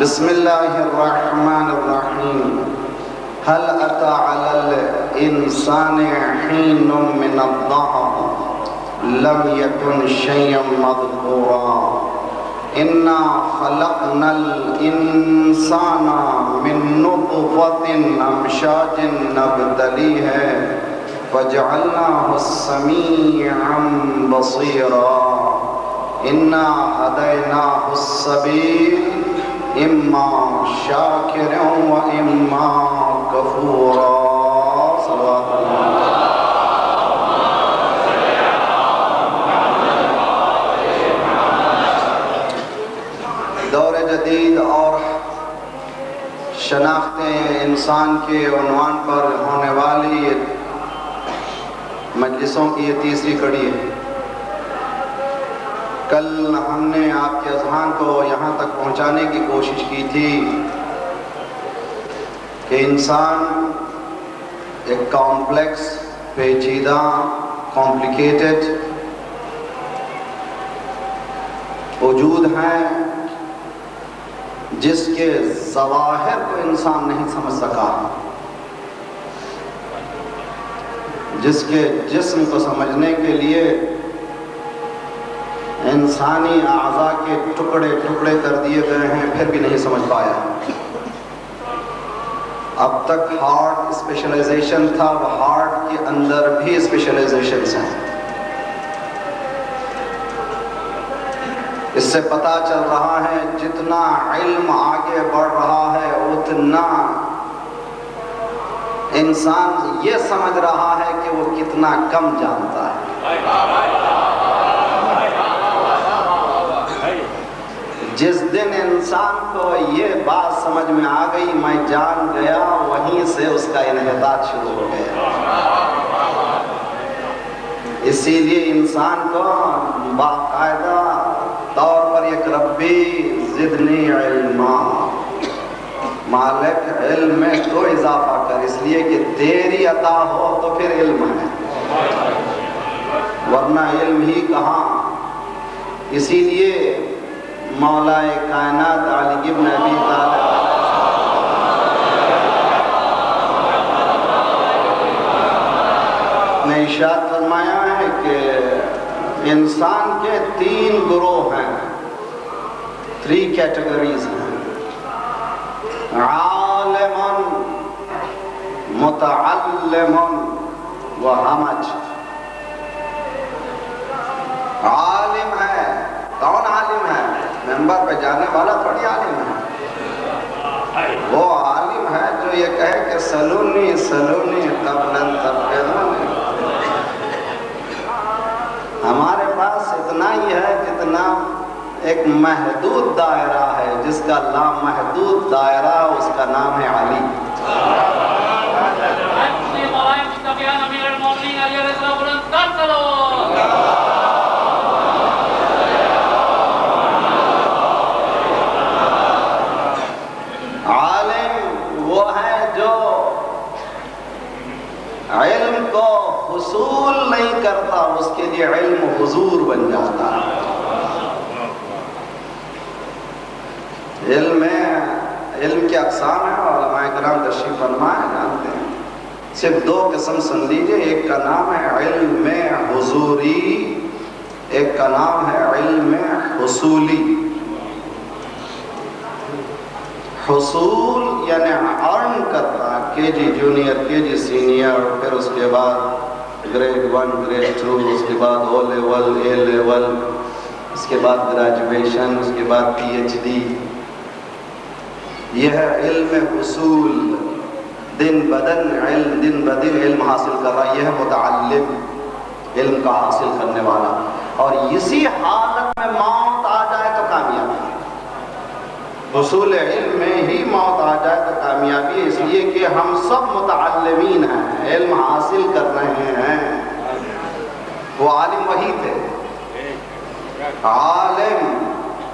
بسم اللہ الرحمن الرحیم هل أتى على الإنسان حين من الدهر لم يكن شيئا مذكورا إنا خلقنا الإنسان من نطفة أمشاج نبتليه فجعلناه سميعا بصيرا إنا هديناه السبيل إما شاكرا وإما كفورا صلوات اللہ. دور جدید اور شناخت انسان کے عنوان پر ہونے والی مجلسوں کی یہ تیسری کڑی ہے. کل ہم نے آپ کے اذہان کو یہاں تک پہنچانے کی کوشش کی تھی کہ انسان ایک کمپلیکس، پیچیدہ، کمپلیکیٹڈ وجود ہے جس کے ظواہر کو انسان نہیں سمجھ سکا، جس کے جسم کو سمجھنے کے لیے انسانی اعضاء کے ٹکڑے ٹکڑے کر دیے گئے ہیں، پھر بھی نہیں سمجھ پایا. اب تک ہارٹ اسپیشلائزیشن تھا، وہ ہارٹ کے اندر بھی اسپیشلائزیشنز ہیں. اس سے پتہ چل رہا ہے جتنا علم آگے بڑھ رہا ہے اتنا انسان یہ سمجھ رہا ہے کہ وہ کتنا کم جانتا ہے. جس دن انسان کو یہ بات سمجھ میں آ گئی میں جان گیا، وہیں سے اس کا انحطاط شروع ہو گیا. اسی لیے انسان کو باقاعدہ طور پر ایک ربی زدنی علما، مالک علم میں تو اضافہ کر، اس لیے کہ تیری عطا ہو تو پھر علم ہے، ورنہ علم ہی کہاں. اسی لیے مولا کائنات علی ابن ابی طالب نے ارشاد فرمایا ہے کہ انسان کے 3 گروہ ہیں، 3 کیٹیگریز ہیں: عالم، متعلم و ہمج. عالم ہے، کون عالم ہے؟ ممبر پہ جانے والا تھوڑی عالم ہے. وہ عالم ہے جو یہ کہے کہ سلونی سلونی قبل ان تبغضونی. ہمارے پاس اتنا ہی ہے جتنا ایک محدود دائرہ ہے، جس کا لامحدود دائرہ اس کا نام ہے علی. علم کو حصول نہیں کرتا، اس کے لیے علم حضور بن جاتا ہے. علم کے اقسام ہیں، علماء کرام تشریف فرمائے جانتے ہیں. صرف 2 قسم سن لیجئے، ایک کا نام ہے علم حضوری، ایک کا نام ہے علم حصولی. حصول یعنی ارن کرنا، کے جی جونیئر، کے جی سینئر، پھر اس کے بعد گریڈ 1، گریڈ 2، اس کے بعد او لیول، اے لیول، اس کے بعد گریجویشن، اس کے بعد پی ایچ ڈی. یہ ہے علم حصول. دن بدن علم حاصل کر رہا، یہ ہے متعلم، علم کا حاصل کرنے والا. اور اسی حالت میں موت آ جائے تو کامیابی. حصول علم میں ہی موت آ جائے تو کامیابی. اس لیے کہ ہم سب متعلمین ہیں، علم حاصل کر رہے ہیں. وہ عالم وہی تھے. عالم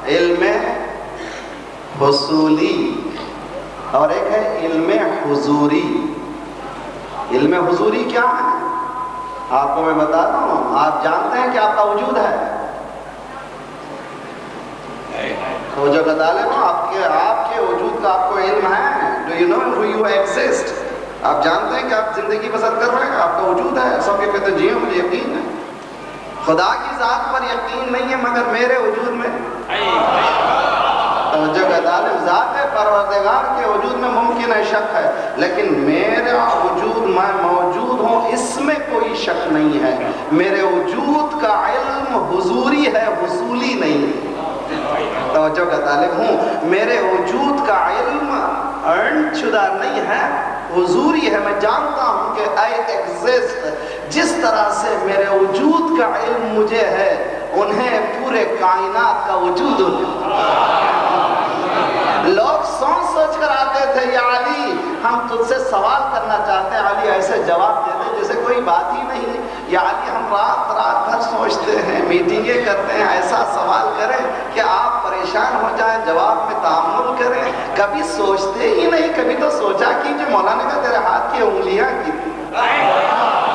علم حصولی اور ایک ہے علم حضوری. علم حضوری کیا ہے؟ آپ کو میں بتاتا ہوں. آپ جانتے ہیں کہ آپ کا وجود ہے. تو جو طالب ہو آپ کے وجود کا آپ کو علم ہے. Do you know who you exist? آپ جانتے ہیں کہ آپ زندگی بسر کر رہے ہیں, آپ کا وجود ہے. سب کے کہتے ہیں جی مجھے یقین ہے. خدا کی ذات پر یقین نہیں ہے مگر میرے وجود میں توجہ کا طالب, ذات پروردگار کے وجود میں ممکن ہے شک ہے, لیکن میرا وجود میں موجود ہوں اس میں کوئی شک نہیں ہے. میرے وجود کا علم حضوری ہے, حصولی نہیں. توجہ کا طالب ہوں, میرے وجود کا علم ارن شدہ نہیں ہے, حضوری ہے. میں جانتا ہوں کہ I exist. جس طرح سے میرے وجود کا علم مجھے ہے, انہیں پورے کائنات کا وجود لوگ سوچ کر آتے تھے یا علی ہم تجھ سے سوال کرنا چاہتے ہیں. علی ایسے جواب دیتے جیسے کوئی بات ہی نہیں. یا علی ہم رات بھر سوچتے ہیں, میٹنگیں کرتے ہیں, ایسا سوال کریں کہ آپ پریشان ہو جائیں, جواب میں تحمل کریں. کبھی سوچتے ہی نہیں. کبھی تو سوچا کیجیے. مولانا نے کہا تیرے ہاتھ کی انگلیاں کتنی.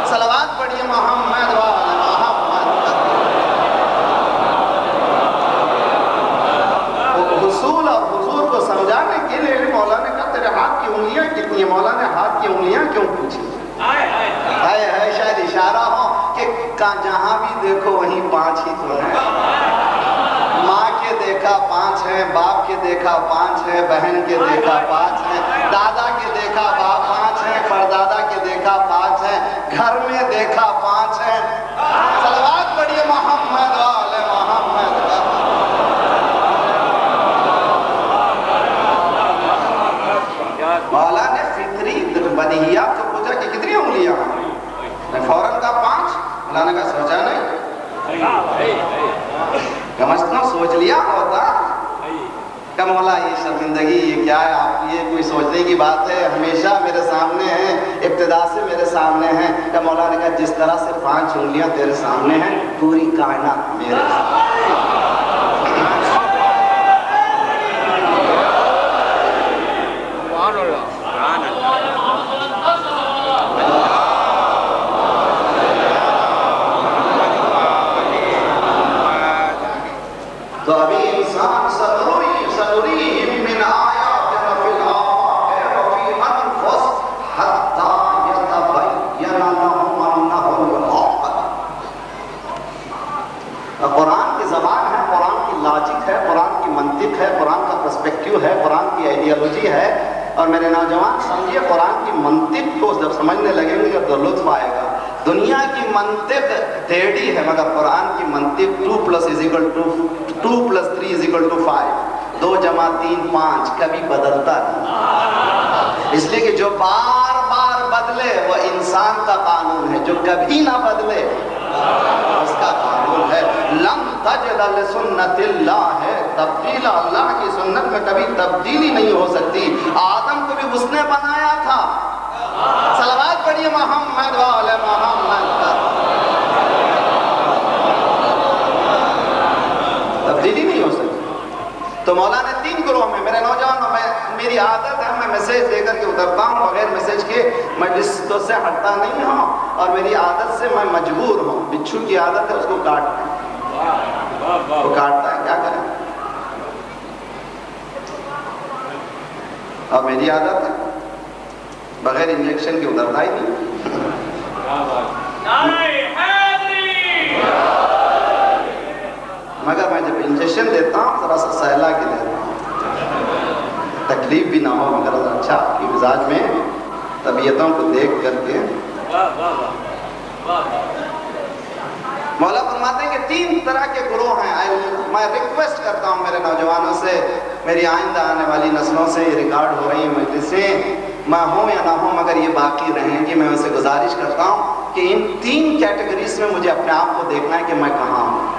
صلوات پڑھیے محمد وعلی محمد. حصول اور حضور کو سمجھانے کے لیے مولانا نے کہا تیرے ہاتھ کی انگلیاں کتنی ہیں. مولانا نے ہاتھ کی انگلیاں کیوں پوچھی؟ ہے شاید اشارہ ہو کہ جہاں بھی دیکھو وہیں 5 ہی تو ہیں. ماں کے دیکھا 5 ہیں, باپ کے دیکھا 5 ہیں, بہن کے دیکھا 5 ہیں, دادا کے دیکھا باپ 5 ہیں, پردادا کے دیکھا 5 ہیں, گھر میں دیکھا 5 ہیں. صلوات پڑھیے محمد وعلی محمد. مولا نے فطری بدیہیات کو پوچھا کہ کتنی انگلیاں ہیں. میں فوراً کہا 5. مولا نے کہا سوچا نہیں, کم از کم سوچ لیا ہوتا. کہ مولا یہ شرمندگی یہ کیا ہے, آپ یہ کوئی سوچنے کی بات ہے, ہمیشہ میرے سامنے ہیں, ابتدا سے میرے سامنے ہیں. کہ مولا نے کہا جس طرح سے 5 انگلیاں تیرے سامنے ہیں پوری کائنات میرے سامنے. تو ابھی انسان سنریہم من آیاتنا فی الآفاق وفی انفسہم حتی یتبین لہم انہ الحق. قرآن کی زبان ہے, قرآن کی لاجک ہے, قرآن کی منطق ہے, قرآن کا پرسپیکٹیو ہے, قرآن کی آئیڈیالوجی ہے. اور میرے نوجوان سمجھیے قرآن کی منطق کو جب سمجھنے لگیں گے تو لطف آئے گا. دنیا کی منطق ٹیڑھی ہے مگر قرآن کی منطق 2 + 3 = 5. 2 + 3 = 5. کبھی بدلتا نہیں. اس لیے کہ جو بار بار بدلے وہ انسان کا قانون ہے, جو کبھی نہ بدلے اس کا قانون ہے. لم تجد لسنت اللہ ہے تبدیل. اللہ کی سنت میں کبھی تبدیلی نہیں ہو سکتی. آدم کو بھی اس نے بنایا تھا. صلوات پڑھیے محمد وعلی محمد. تبدیلی نہیں ہو سکتی. تو مولا نے 3 گروہ میں, میرے نوجوانوں میں میری عادت ہے میں میسیج دے کر کے اترتا ہوں, بغیر میسیج کے میں لسٹوں سے ہٹتا نہیں ہوں, اور میری عادت سے میں مجبور ہوں. بچھو کی عادت ہے اس کو کاٹنا, وہ کاٹتا ہے, کیا کریں. اور میری عادت ہے بغیر انجیکشن کے اترتا ہی نہیں. مگر میں جب انجیکشن دیتا ہوں ذرا سا سہلا کے لیتا ہوں, تکلیف بھی نہ ہو, مگر اچھا آپ کی مزاج میں طبیعتوں کو دیکھ کر کے. مولا فرماتے ہیں کہ 3 طرح کے گروہ ہیں. میں ریکویسٹ کرتا ہوں میرے نوجوانوں سے, میری آئندہ آنے والی نسلوں سے, یہ ریکارڈ ہو رہی ہیں مجلسیں, میں ہوں یا نہ ہوں مگر یہ باقی رہیں گی. میں ان سے گزارش کرتا ہوں کہ ان 3 کیٹیگریز میں مجھے اپنے آپ کو دیکھنا ہے کہ میں کہاں ہوں.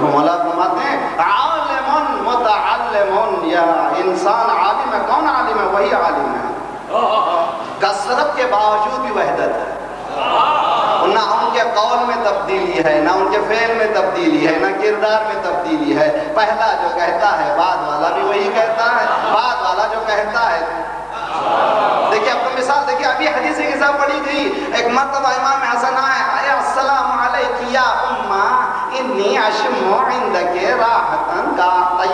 مولا فرماتے ہیں عالم متعلم. یا انسان عالم ہے. کون عالم ہے؟ وہی عالم ہے کثرت کے باوجود بھی وحدت ہے. نہ ان کے قول میں تبدیلی ہے, نہ ان کے فعل میں تبدیلی ہے, نہ کردار میں تبدیلی ہے. پہلا جو کہتا ہے بعد والا بھی وہی کہتا ہے, بعد والا جو کہتا ہے. دیکھیے آپ کو مثال دیکھیے, ابھی حدیث کی کتاب پڑھی گئی. ایک مرتبہ امام حسن آئے, السلام علیک یا امہ انی اشم عندک راحتن. کا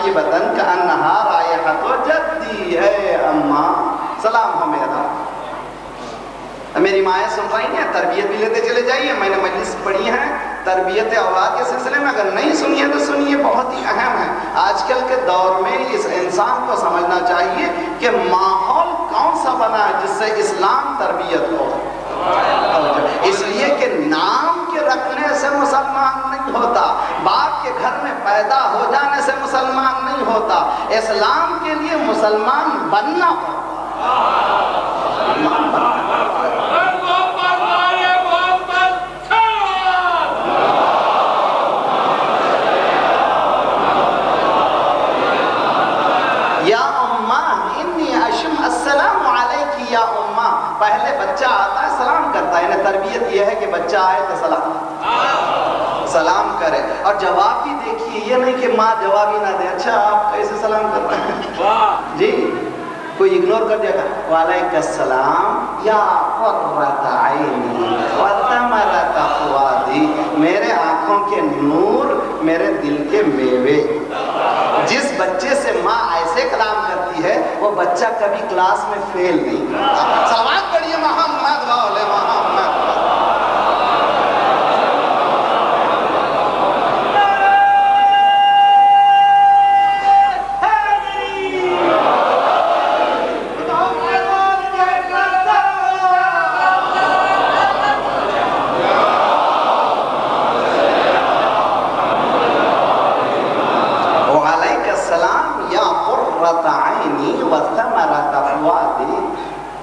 طیبۃ کأنہا رائحۃ جدی، اے اماں سلام ہو میرا۔ میری مائیں سن رہی ہیں، تربیت بھی لیتے چلے جائیے، میں نے مجلس پڑھی ہے تربیت اولاد کے سلسلے میں، اگر نہیں سنی ہے تو سنیے، بہت ہی اہم ہے۔ آج کل کے دور میں اس انسان کو سمجھنا چاہیے کہ ماحول کون سا بنا ہے جس سے اسلام تربیت ہو۔ اس لیے کہ نام کے رکھنے سے مسلمان نہیں ہوتا، باپ کے گھر میں پیدا ہو جانے سے مسلمان نہیں ہوتا، اسلام کے لیے مسلمان بننا پڑتا۔ یا اماں انی اشم، السلام علیکی یا اماں، پہلے بچہ آتا ہے سلام کرتا ہے، یعنی تربیت یہ ہے کہ بچہ آئے تو سلام کرے، اور جواب بھی دیکھیے، یہ نہیں کہ ماں جواب ہی نہ دے، اچھا آپ کیسے سلام کر رہے ہیں جی، کوئی اگنور کر دیا گا، وعلیکم السلام یا قرۃ عینی وثمرۃ فؤادی، میرے آنکھوں کے نور، میرے دل کے میوے۔ جس بچے سے ماں ایسے کلام کرتی ہے وہ بچہ کبھی کلاس میں فیل نہیں۔ صلوات پڑھیے محمد وعلى محمد۔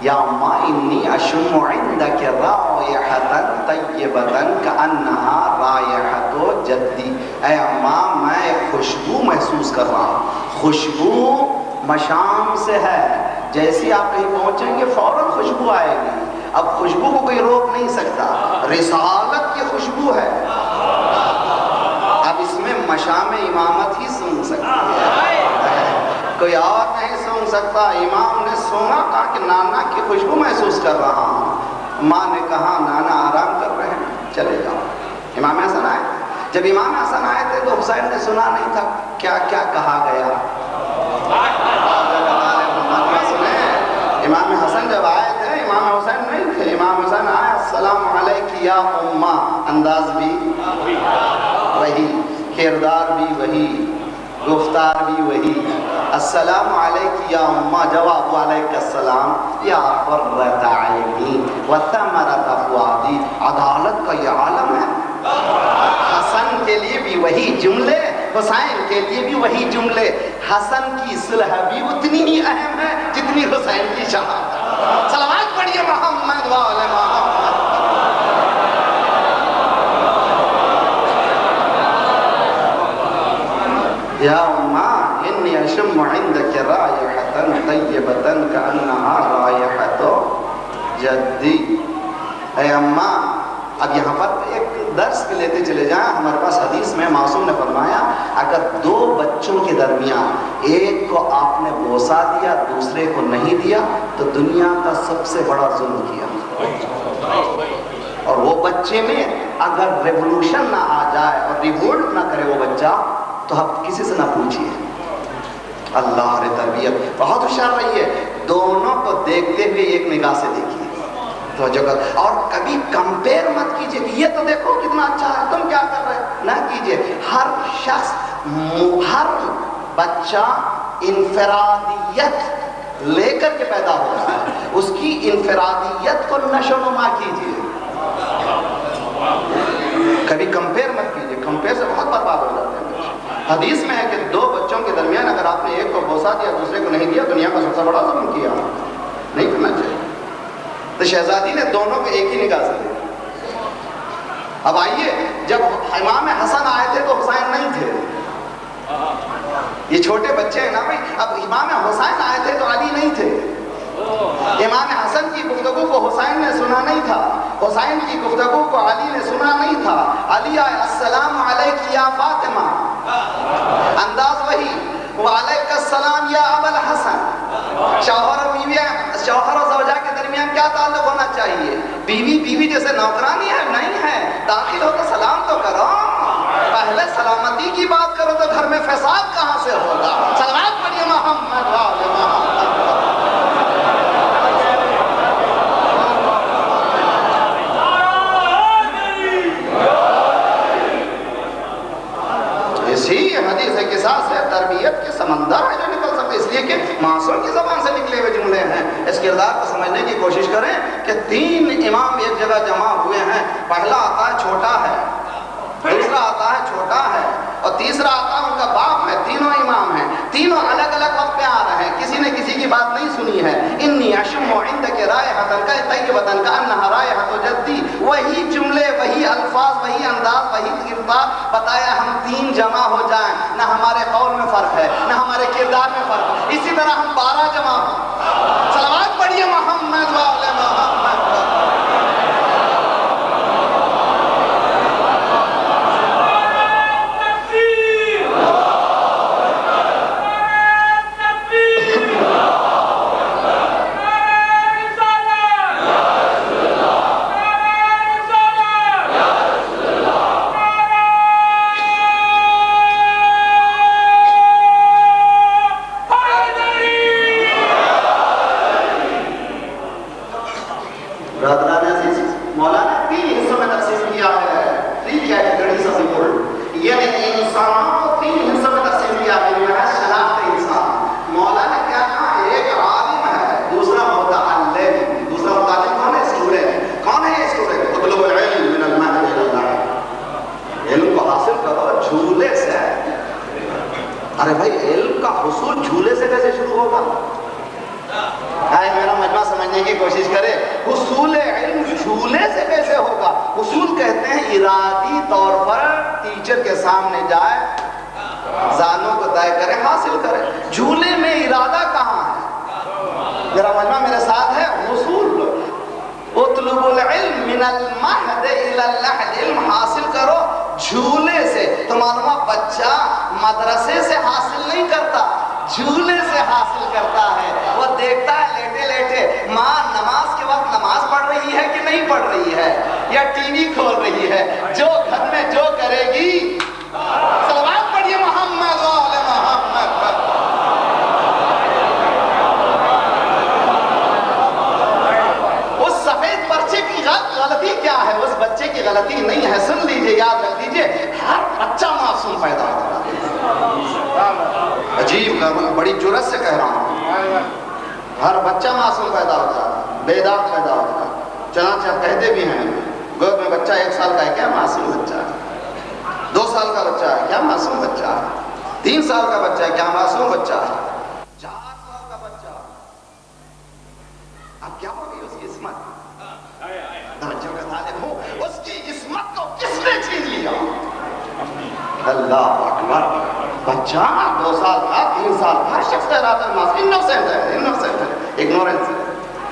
یا اماں انی اشم عندک رائحۃ طیبۃ کأنہا رائحۃ جدی، اے اماں میں ایک خوشبو محسوس کر رہا ہوں، خوشبو مشام سے ہے، جیسی آپ کہیں پہنچیں گے فوراً خوشبو آئے گی، اب خوشبو کو کوئی روک نہیں سکتا، رسالت کی خوشبو ہے، اب اس میں مشام امامت ہی سن سکتا ہے، کوئی اور نہیں سن سکتا۔ امام نے سونا، کہا کہ نانا کی خوشبو محسوس کر رہا ہوں، ماں نے کہا نانا آرام کر رہے ہیں چلے جاؤ۔ امام حسن آئے، جب امام حسن آئے تھے تو حسین نے سنا نہیں تھا کیا کیا کہا گیا، امام حسن جب آئے تھے امام حسین نہیں تھے، امام حسین آئے السلام علیک یا اماں، انداز بھی وہی، کردار بھی وہی، گفتار بھی وہی، السلام علیک یا اماں، جواب علیک السلام یا قرۃ عینی وثمرۃ فؤادی، عدالت کا یہ عالم ہے، حسن کے لیے بھی وہی جملے، حسین کے لیے بھی وہی جملے، حسن کی صلح بھی اتنی ہی اہم ہے جتنی حسین کی شہادت۔ صلوات پڑھیے محمد وعلى محمد۔ یا اماں انی اشم عندک رائحۃ طیبۃ کأنہا رائحۃ جدی، اے اماں۔ اب یہاں پر ایک درس بھی لیتے چلے جائیں، ہمارے پاس حدیث میں معصوم نے فرمایا اگر دو بچوں کے درمیان ایک کو آپ نے بوسہ دیا دوسرے کو نہیں دیا تو دنیا کا سب سے بڑا ظلم کیا، اور وہ بچے میں اگر ریولوشن نہ آ جائے اور ریوولٹ نہ کرے وہ بچہ تو آپ کسی سے نہ پوچھئے۔ اللہ رے تربیت، بہت ہوشیار رہیے، دونوں کو دیکھتے ہوئے ایک نگاہ سے دیکھیے تو جگہ، اور کبھی کمپیر مت کیجئے کہ یہ تو دیکھو کتنا اچھا ہے تم کیا کر رہے، نہ کیجئے۔ ہر شخص، ہر بچہ انفرادیت لے کر کے پیدا ہوتا ہے، اس کی انفرادیت کو نشو نما کیجئے، کبھی کمپیر مت کیجئے، کمپیر سے بہت برباد ہو جاتے ہیں۔ حدیث میں ہے کہ دو بچوں کے درمیان اگر آپ نے ایک کو بوسہ دیا دوسرے کو نہیں دیا دنیا کا سب سے بڑا ظلم کیا، نہیں کرنا چاہیے۔ تو شہزادی نے دونوں کو ایک ہی نگاہ سے دیکھا۔ اب آئیے، جب امام حسن آئے تھے تو حسین نہیں تھے، یہ چھوٹے بچے ہیں نا بھائی، اب امام حسین آئے تھے تو علی نہیں تھے، امام حسن کی گفتگو کو حسین نے سنا نہیں تھا، حسین کی گفتگو کو علی نے سنا نہیں تھا، علی آئے السلام علیک یا فاطمہ، انداز وہی، وعلیک السلام یا ابا الحسن۔ شوہر اور بیوی، شوہر اور زوجہ کے درمیان کیا تعلق ہونا چاہیے؟ بیوی بیوی جیسے نوکرانی ہے نہیں ہے، داخل ہو تو سلام تو کرو، پہلے سلامتی کی بات کرو تو گھر میں فساد کہاں سے ہوگا؟ تمیز ہے، قصاص ہے، تربیت کے سمندر ہے جو نکل سکتے، اس لیے کہ معصوم کی زبان سے نکلے ہوئے جملے ہیں۔ اس کردار کو سمجھنے کی کوشش کریں کہ 3 امام ایک جگہ جمع ہوئے ہیں، پہلا آتا ہے چھوٹا ہے، دوسرا آتا ہے چھوٹا ہے، اور تیسرا آتا ہے ان کا باپ ہے۔ تینوں امام ہیں، تینوں الگ الگ وقت پہ آ رہے ہیں، کسی نے کسی کی بات نہیں سنی ہے۔ انی اشم عندک رائحۃ طیبۃ کانھا رائحۃ جدی، وہی جملے، وہی الفاظ، وہی انداز، وہی کردار بتایا۔ ہم 3 جمع ہو جائیں، نہ ہمارے قول میں فرق ہے، نہ ہمارے کردار میں فرق ہے، اسی طرح ہم 12 جمع ہوں۔ صلوات پڑھیے محمد و آل محمد۔ ارے بھائی علم کا حصول جھولے سے کیسے شروع ہوگا؟ آئے میرا مجمع سمجھنے کی کوشش کرے، حصول علم جھولے سے کیسے ہوگا؟ حصول کہتے ہیں ارادی طور پر ٹیچر کے سامنے جائے، زانوں کو طے کرے، حاصل کرے۔ جھولے میں ارادہ کہاں ہے؟ میرا مجمع میرے ساتھ ہے، حصول اطلب العلم من المہد الى اللحد، علم حاصل کرو جھولے سے۔ تو معلومہ بچہ مدرسے سے حاصل نہیں کرتا، جھولے سے حاصل کرتا ہے۔ وہ دیکھتا ہے لیٹے لیٹے ماں نماز کے وقت نماز پڑھ رہی ہے کہ نہیں پڑھ رہی ہے، یا ٹی وی کھول رہی ہے، جو گھر میں جو کرے گی۔ صلوات پڑھیے محمد و آل محمد۔ اس سفید پرچے کی غلطی کیا ہے؟ اس بچے کی غلطی نہیں ہے، سن لیجئے، یاد رکھ لیجئے، ہر بچہ معصوم پیدا ہوتا ہے۔ عجیب، بڑی جرأت سے کہہ رہا ہوں، ہر بچہ معصوم پیدا ہوتا ہے، بے داغ پیدا ہوتا ہے۔ چنانچہ آپ کہتے بھی ہیں، گود میں بچہ 1 سال کا ہے، کیا معصوم بچہ ہے؟ 2 سال کا بچہ ہے، کیا معصوم بچہ ہے؟ 3 سال کا بچہ ہے، کیا معصوم بچہ ہے؟ 4 سال کا بچہ، اب کیا ہوگی اس کی عصمت؟ توجہ کا طالب ہوں، اس کی عصمت کو کس نے چھین لیا؟ اللہ اکبر۔ بچہ 2 سال کا، 3 سال کا، ہر شخص کہلاتا ہے معصوم، انوسنٹ ہے، اگنورنس ہے،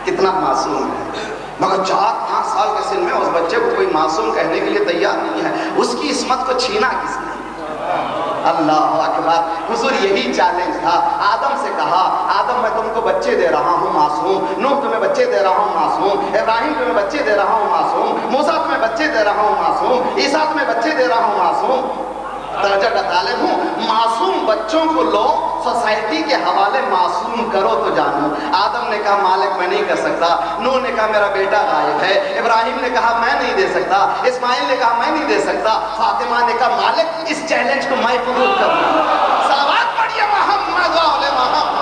کتنا معصوم ہے۔ مگر 4-5 سال کے سن میں اس بچے کو کوئی معصوم کہنے کے لیے تیار نہیں ہے، اس کی عصمت کو چھینا کس نے؟ اللہ اکبر۔ حضور یہی چیلنج تھا، آدم سے کہا، آدم میں تم کو بچے دے رہا ہوں معصوم، نوح تمہیں بچے دے رہا ہوں معصوم، ابراہیم تمہیں بچے دے رہا ہوں معصوم، موسیٰ تمہیں بچے دے رہا ہوں معصوم، عیسیٰ تمہیں بچے دے رہا ہوں معصوم۔ درجہ کا طالب ہوں، معصوم بچوں کو لو، سوسائٹی کے حوالے معصوم کرو تو جانو۔ آدم نے کہا مالک میں نہیں کر سکتا، نوح نے کہا میرا بیٹا غائب ہے، ابراہیم نے کہا میں نہیں دے سکتا، اسماعیل نے کہا میں نہیں دے سکتا، فاطمہ نے کہا مالک اس چیلنج کو میں قبول کروں۔ صلوات پڑھیے محمد و آل محمد۔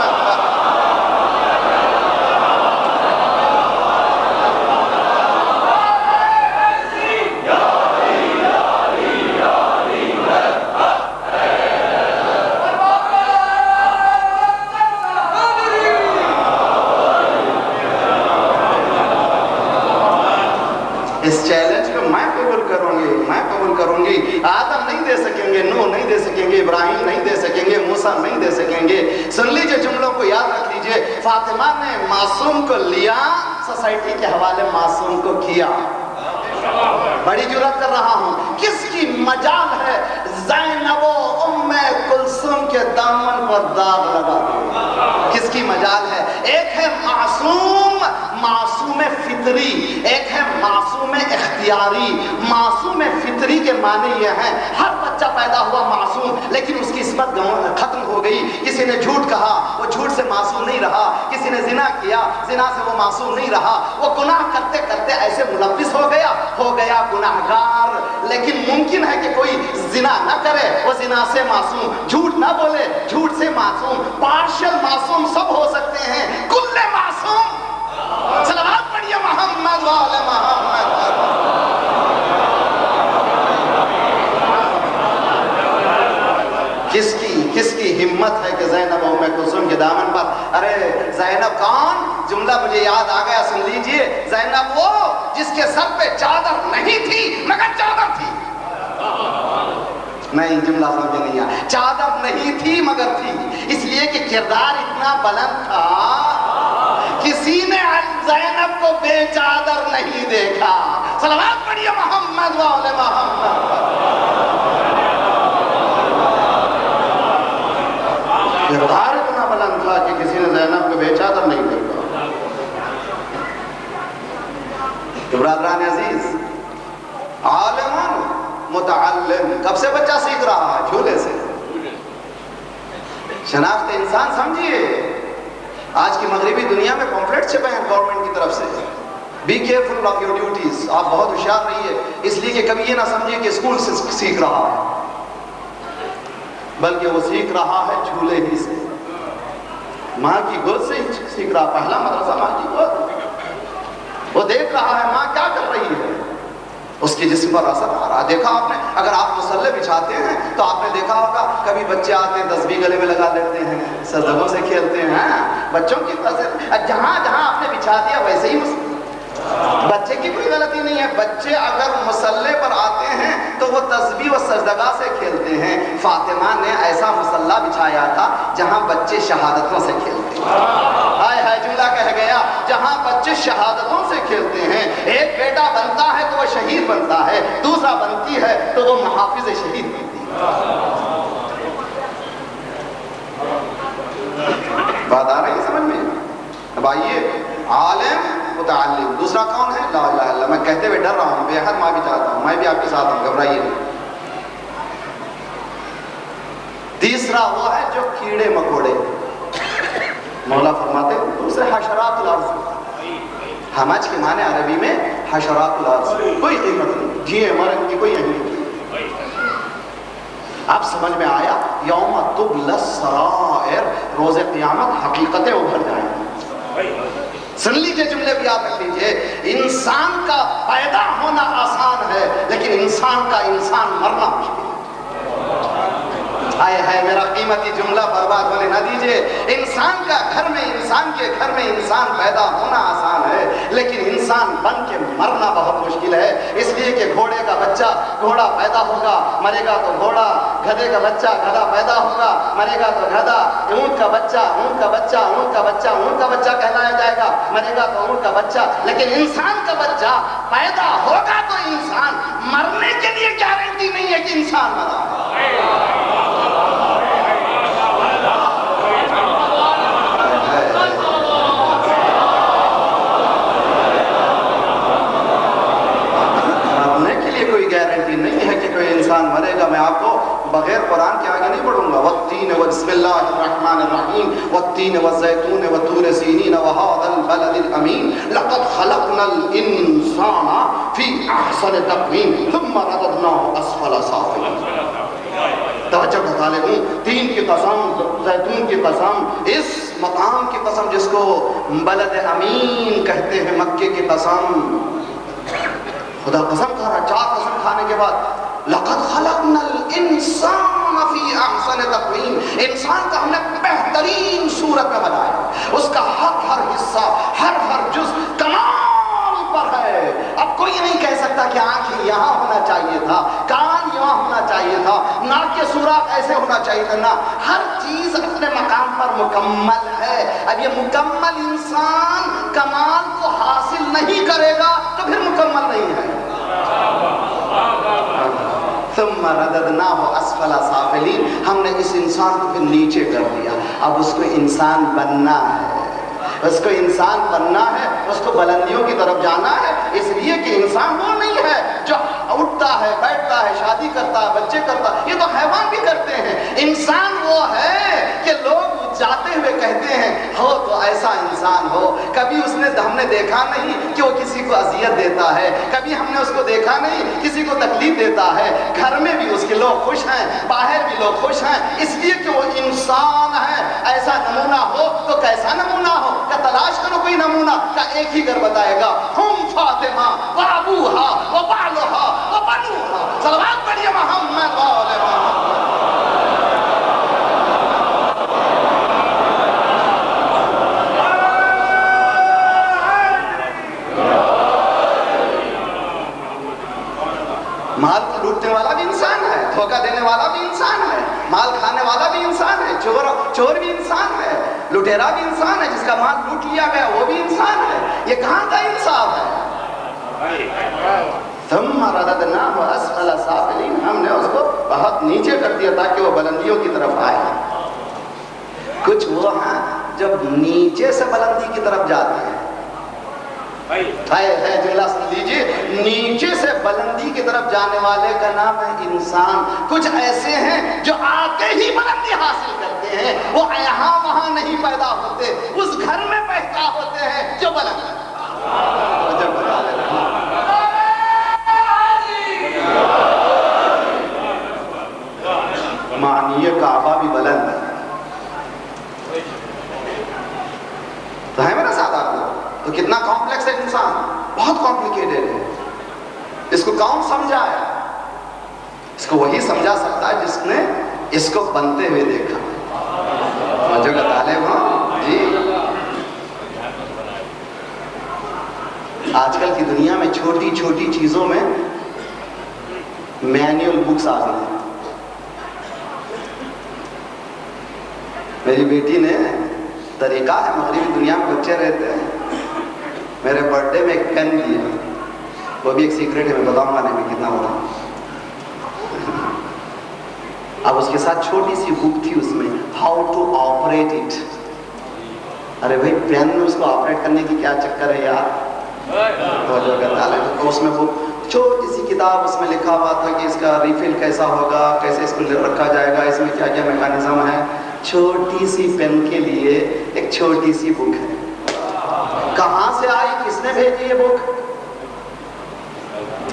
اس چیلنج کو میں قبول کروں گی۔ آدم نہیں دے سکیں گے، نوح نہیں دے سکیں گے، ابراہیم نہیں دے سکیں گے، موسیٰ نہیں دے سکیں گے۔ سن لیجئے جملوں کو یاد رکھ لیجئے، فاطمہ نے معصوم کو لیا، سوسائٹی کے حوالے معصوم کو کیا۔ بڑی جرأت کر رہا ہوں، کس کی مجال ہے زینب و ام کلثوم کے دامن پر داغ لگا دے؟ کس کی مجال ہے؟ ایک ہے معصوم، معصوم فطری، ایک ہے معصوم اختیاری۔ معصوم فطری کے معنی یہ ہیں، ہر بچہ بچہ پیدا ہوا معصوم، لیکن اس کی عصمت ختم ہو گئی. کسی نے جھوٹ کہا، وہ جھوٹ سے معصوم نہیں رہا. کسی نے زنا کیا، زنا سے وہ معصوم نہیں رہا. وہ گناہ کرتے کرتے ایسے ملوث ہو گیا گناہگار. لیکن ممکن ہے کہ کوئی زنا نہ کرے، وہ زنا سے معصوم، جھوٹ نہ بولے، جھوٹ سے معصوم، پارشل معصوم سب ہو سکتے ہیں، کل معصوم. صلوات پڑھیے محمد وآل محمد. کس کی ہمت ہے کہ زینب ام کلثوم کے دامن پر، ارے زینب کون؟ جملہ مجھے یاد آ گیا، سن لیجئے. زینب وہ جس کے سر پہ چادر نہیں تھی مگر چادر تھی. نہیں، جملہ سمجھے نہیں آیا. چادر نہیں تھی مگر تھی، اس لیے کہ کردار اتنا بلند تھا. کسی نے زینب کو بے چادر نہیں دیکھا. صلوات پڑھیے محمد وآل محمد. کردار اتنا بلند تھا کہ کسی نے زینب کو بے چادر نہیں دیکھا. برادران عزیز، عالم متعلم، کب سے بچہ سیکھ رہا ہے؟ جھولے سے. شناخت انسان سمجھیے. آج کی مغربی دنیا میں پمفلیٹ چھپے ہیں گورنمنٹ کی طرف سے، be careful of your duties, آپ بہت ہوشیار رہیے. اس لیے کہ کبھی یہ نہ سمجھیے کہ اسکول سے سیکھ رہا ہے، بلکہ وہ سیکھ رہا ہے جھولے ہی سے. ماں کی گود سے ہی سیکھ رہا. پہلا مدرسہ ماں کی گود. وہ دیکھ رہا ہے ماں کیا کر رہی ہے، اس کے جسم پر اثر آ رہا. دیکھا آپ نے، اگر آپ مصلے بچھاتے ہیں تو آپ نے دیکھا ہوگا کبھی بچے آتے ہیں تسبیح گلے میں لگا لیتے ہیں، سجدوں سے کھیلتے ہیں. بچوں کی جہاں جہاں آپ نے بچھا دیا ویسے ہی بچے کی کوئی غلطی نہیں ہے. بچے اگر مصلے پر آتے ہیں تو وہ تسبیح و سجدگاہ سے کھیلتے ہیں. فاطمہ نے ایسا مصلہ بچھایا تھا جہاں بچے شہادتوں سے کھیلتے ہیں. ہائے ہائے، جملہ کہہ گیا، جہاں بچے شہادتوں سے کھیلتے ہیں. ایک بیٹا بنتا ہے تو وہ شہید بنتا ہے، دوسرا بنتی ہے تو وہ محافظ شہید بنتی ہے. بات آ رہی ہے سمجھ میں؟ اب آئیے، عالم متعلم. دوسرا کون ہے؟ لا الہ الا اللہ. میں کہتے ہوئے ڈر رہا ہوں، بے حد معافی چاہتا ہوں، میں بھی آپ کے ساتھ ہوں، گھبرائیے نہیں. تیسرا وہ ہے جو کیڑے مکوڑے. مولا فرماتے ہیں دوسرے حشرات الارض. ہمج کے معنی عربی میں حشرات الارض، کوئی قیمت نہیں، جیے مرے کی کوئی اہمیت نہیں. اب سمجھ میں آیا، یوم تبلی السرائر، روز قیامت حقیقتیں ابھر جائیں گی. سن لیجئے، جملے بھی یاد رکھ لیجئے. انسان کا پیدا ہونا آسان ہے، لیکن انسان کا انسان مرنا مشکل ہے. آئے ہے میرا قیمتی جملہ برباد ہونے نہ دیجئے. انسان کا گھر میں، انسان کے گھر میں انسان پیدا ہونا آسان ہے، لیکن انسان بن کے مرنا بہت مشکل ہے. اس لیے کہ گھوڑے کا بچہ گھوڑا پیدا ہوگا، مرے گا تو گھوڑا. گدھے کا بچہ گدھا پیدا ہوگا، مرے گا تو گدھا. اونٹ کا بچہ اونٹ کا بچہ اونٹ کا بچہ اونٹ کا بچہ کہلایا جائے گا، مرے گا تو اونٹ کا بچہ. لیکن انسان کا بچہ پیدا ہوگا تو انسان، مرنے کے لیے گارنٹی نہیں ہے کہ انسان مرا. گارنٹی نہیں ہے کہ کوئی انسان مرے گا. میں آپ کو بغیر قرآن کے آگے نہیں پڑھوں گا. والتین بسم اللہ الرحمن الرحیم، والتین والزیتون وطور سینین وہذا البلد الامین، لقد خلقنا الانسان فی احسن تقویم ثم رددناہ اسفل سافلین. توجہ بتا لے ہوں، تین کی قسم، زیتون کی قسم، اس مقام کی قسم جس کو بلد امین کہتے ہیں، مکے کی قسم. خدا قسم کھا رہا. 4 قسم کھانے کے بعد لقد خلقنا الانسان فی احسن تقویم، انسان کا ہم نے بہترین صورت میں بنایا. اس کا ہر حصہ، ہر جز کمال پر ہے. اب کوئی نہیں کہہ سکتا کہ آنکھ یہاں ہونا چاہیے تھا، کان یہاں ہونا چاہیے تھا، ناک کے سوراخ ایسے ہونا چاہیے تھا. نہ، ہر چیز اپنے مقام پر مکمل ہے. اب یہ مکمل انسان کمال کو حاصل نہیں کرے گا تو پھر مکمل نہیں ہے. ثم رددناہ اسفل سافلین، ہم نے اس انسان کو پھر نیچے کر دیا. اب اس کو انسان بننا ہے. اس کو انسان بننا ہے، اس کو بلندیوں کی طرف جانا ہے، اس لیے کہ انسان وہ نہیں ہے جو اٹھتا ہے، بیٹھتا ہے، شادی کرتا ہے، بچے کرتا ہے، یہ تو حیوان بھی کرتے ہیں۔ انسان وہ ہے کہ لوگ جاتے ہوئے کہتے ہیں ہو تو ایسا انسان ہو، کبھی ہم نے دیکھا نہیں کہ وہ کسی کو اذیت دیتا ہے، کبھی ہم نے اس کو دیکھا نہیں کسی کو تکلیف دیتا ہے، گھر میں بھی اس کے لوگ خوش ہیں، باہر بھی لوگ خوش ہیں، اس لیے کہ وہ انسان ہے۔ ایسا نمونہ ہو تو کیسا نمونہ ہو؟ کہ تلاش کرو کوئی نمونہ، کا ایک ہی گھر بتائے گا، ہم فاطمہ و ابوہا و بالہا و بنوہا۔ صلوات پڑھیے محمد و آل محمد۔ مال کو لوٹنے والا بھی انسان ہے، دھوکہ دینے والا بھی انسان ہے، مال کھانے والا بھی انسان ہے، چور بھی انسان ہے، لٹیرا بھی انسان ہے، جس کا مال لوٹ لیا گیا وہ بھی انسان ہے۔ یہ کہاں کا انصاف ہے؟ ثم رددناہ اسفل سافلین، ہم نے اس کو بہت نیچے کر دیا تاکہ وہ بلندیوں کی طرف آئے۔ کچھ وہ ہیں جب نیچے سے بلندی کی طرف جاتے ہیں، ہے جملہ سن لیجیے، نیچے سے بلندی کی طرف جانے والے کا نام ہے انسان۔ کچھ ایسے ہیں جو آتے ہی بلندی حاصل کرتے ہیں، وہ یہاں وہاں نہیں پیدا ہوتے، اس گھر میں پیدا ہوتے ہیں جو بلند ہے۔ معنی کعبہ بھی بلند ہے، تو ہے میرا ساتھ آپ کو؟ تو کتنا کمپلیکس ہے انسان، بہت کمپلیکیٹڈ ہے۔ اس کو کون سمجھایا؟ اس کو وہی سمجھا سکتا ہے جس نے اس کو بنتے ہوئے دیکھا۔ جو کہ طالب ہوں جی، آج کل کی دنیا میں چھوٹی چھوٹی چیزوں میں مینیول بکس آ گئی ہیں۔ میری بیٹی نے طریقہ ہے، مغربی دنیا میں بچے رہتے ہیں، میرے برتھ ڈے میں ایک پین دیا، وہ بھی ایک سیکرٹ ہے، میں بتاؤں گا نہیں میں کتنا بتاؤں۔ اب اس کے ساتھ چھوٹی سی بک تھی، اس میں ہاؤ ٹو آپریٹ اٹ۔ ارے بھائی پین میں اس کو آپریٹ کرنے کی کیا چکر ہے یار؟ تو اس میں وہ چھوٹی سی کتاب، اس میں لکھا ہوا تھا کہ اس کا ریفل کیسا ہوگا، کیسے اس کو رکھا جائے گا، اس میں کیا کیا میکانزم ہے۔ چھوٹی سی پین کے لیے ایک چھوٹی سی بک ہے۔ کہاں سے آئی، کس نے بھیجی یہ بک؟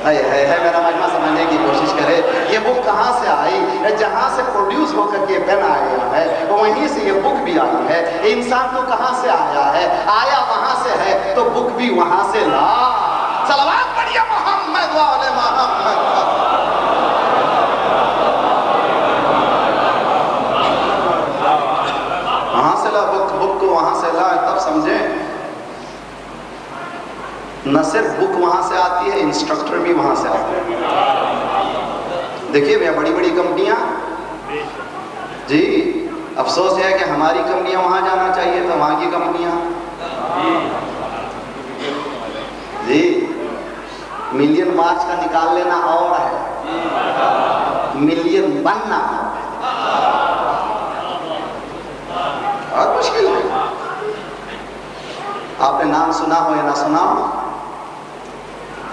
ہے میرا مجمع سمجھنے کی کوشش کرے، یہ بک کہاں سے آئی؟ جہاں سے پروڈیوس ہو کر کے پین آیا ہے وہیں سے یہ بک بھی آئی ہے۔ انسان تو کہاں سے آیا ہے؟ آیا وہاں سے ہے تو بک بھی وہاں سے لا۔ صلوات پڑھیے محمد و آل محمد۔ وہاں سے لا بک کو، وہاں سے لا، تب سمجھیں نہ صرف بک وہاں سے آتی ہے، انسٹرکٹر بھی وہاں سے آتا ہے۔ دیکھیے بھیا بڑی بڑی کمپنیاں، جی افسوس ہے کہ ہماری کمپنیاں وہاں جانا چاہیے تو وہاں کی کمپنیاں، جی ملین مارچ کا نکال لینا اور ہے، ملین بننا اور مشکل ہے۔ آپ نے نام سنا ہو یا نہ سنا ہو،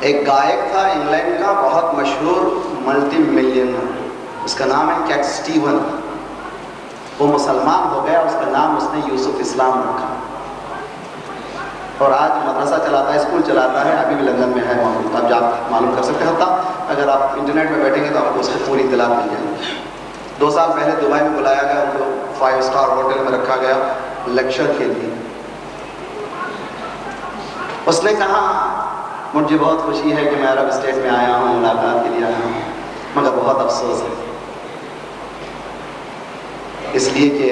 ایک گائک تھا انگلینڈ کا بہت مشہور ملٹی ملینر، اس کا نام ہے کیٹ سٹیون۔ وہ مسلمان ہو گیا، اس کا نام اس نے یوسف اسلام رکھا، اور آج مدرسہ چلاتا ہے، اسکول چلاتا ہے، ابھی بھی لندن میں ہے موجود، آپ جا معلوم کر سکتے ہیں۔ حتیٰ اگر آپ انٹرنیٹ میں بیٹھیں گے تو آپ کو اس کی پوری اطلاع مل جائے گی۔ 2 سال پہلے دبئی میں بلایا گیا، ان کو 5 اسٹار ہوٹل میں رکھا گیا لیکچر کے لیے۔ اس نے کہا مجھے بہت خوشی ہے کہ میں عرب اسٹیٹ میں آیا ہوں، ملاقات کے لیے آیا ہوں، مگر بہت افسوس ہے اس لیے کہ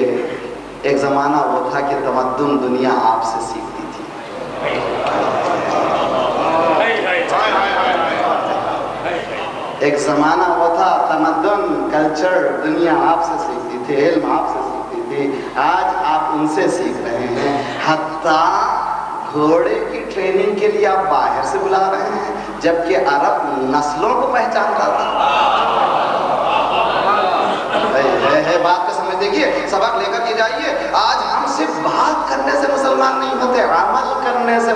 ایک زمانہ وہ تھا کہ تمدن دنیا آپ سے سیکھتی تھی۔ ایک زمانہ وہ تھا تمدن، کلچر دنیا آپ سے سیکھتی تھی، علم آپ سے سیکھتی تھی، آج آپ ان سے سیکھ رہے ہیں۔ حتیٰ گھوڑے کی ٹریننگ کے لیے آپ باہر سے بلا رہے ہیں، جبکہ عرب نسلوں کو پہچانتا تھا۔ ہے بات کو سمجھ دیکھیے، سبق لے کر کے جائیے۔ آج ہم صرف بات کرنے سے مسلمان نہیں ہوتے، عمل کرنے سے.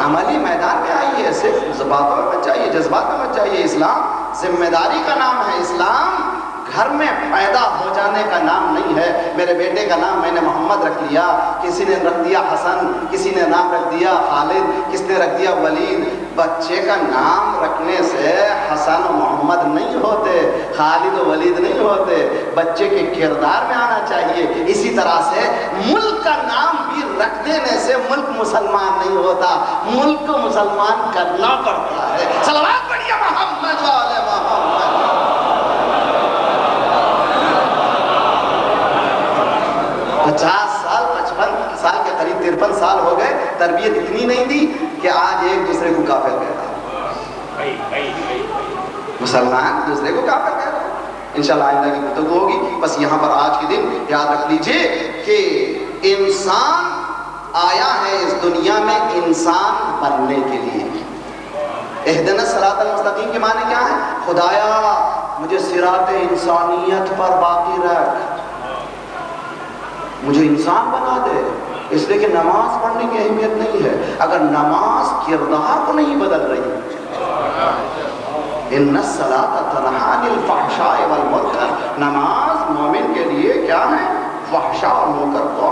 عملی میدان میں آئیے، صرف باتوں میں مت جائیے، جذبات میں مت جائیے. اسلام ذمہ داری کا نام ہے. اسلام گھر میں پیدا ہو جانے کا نام نہیں ہے. میرے بیٹے کا نام میں نے محمد رکھ لیا، کسی نے رکھ دیا حسن، کسی نے نام رکھ دیا خالد، کس نے رکھ دیا ولید. بچے کا نام رکھنے سے حسن و محمد نہیں ہوتے، خالد و ولید نہیں ہوتے. بچے کے کردار میں آنا چاہیے. اسی طرح سے ملک کا نام بھی رکھ دینے سے ملک مسلمان نہیں ہوتا، ملک کو مسلمان کرنا پڑتا ہے. صلوات پڑھیے محمد والے محمد. 50 سال 55 سال کے قریب 53 سال ہو گئے، تربیت اتنی نہیں دی کہ آج ایک دوسرے کو کافر کہہ رہا ہے. مسلمان دوسرے کو کافر کہہ رہا ہے. انشاءاللہ آئندہ کی گفتگو ہوگی. بس یہاں پر آج کے دن یاد رکھ لیجئے کہ انسان آیا ہے اس دنیا میں انسان بننے کے لیے. اہدنا الصراط المستقیم کے معنی کیا ہے؟ خدایا مجھے صراط انسانیت پر باقی رکھ، مجھے انسان بنا دے. اس لیے کہ نماز پڑھنے کی اہمیت نہیں ہے اگر نماز کردار کو نہیں بدل رہی. ان الصلاۃ تنہی عن الفحشاء والمنکر، نماز مومن کے لیے کیا ہے؟ فحشاء اور منکر کو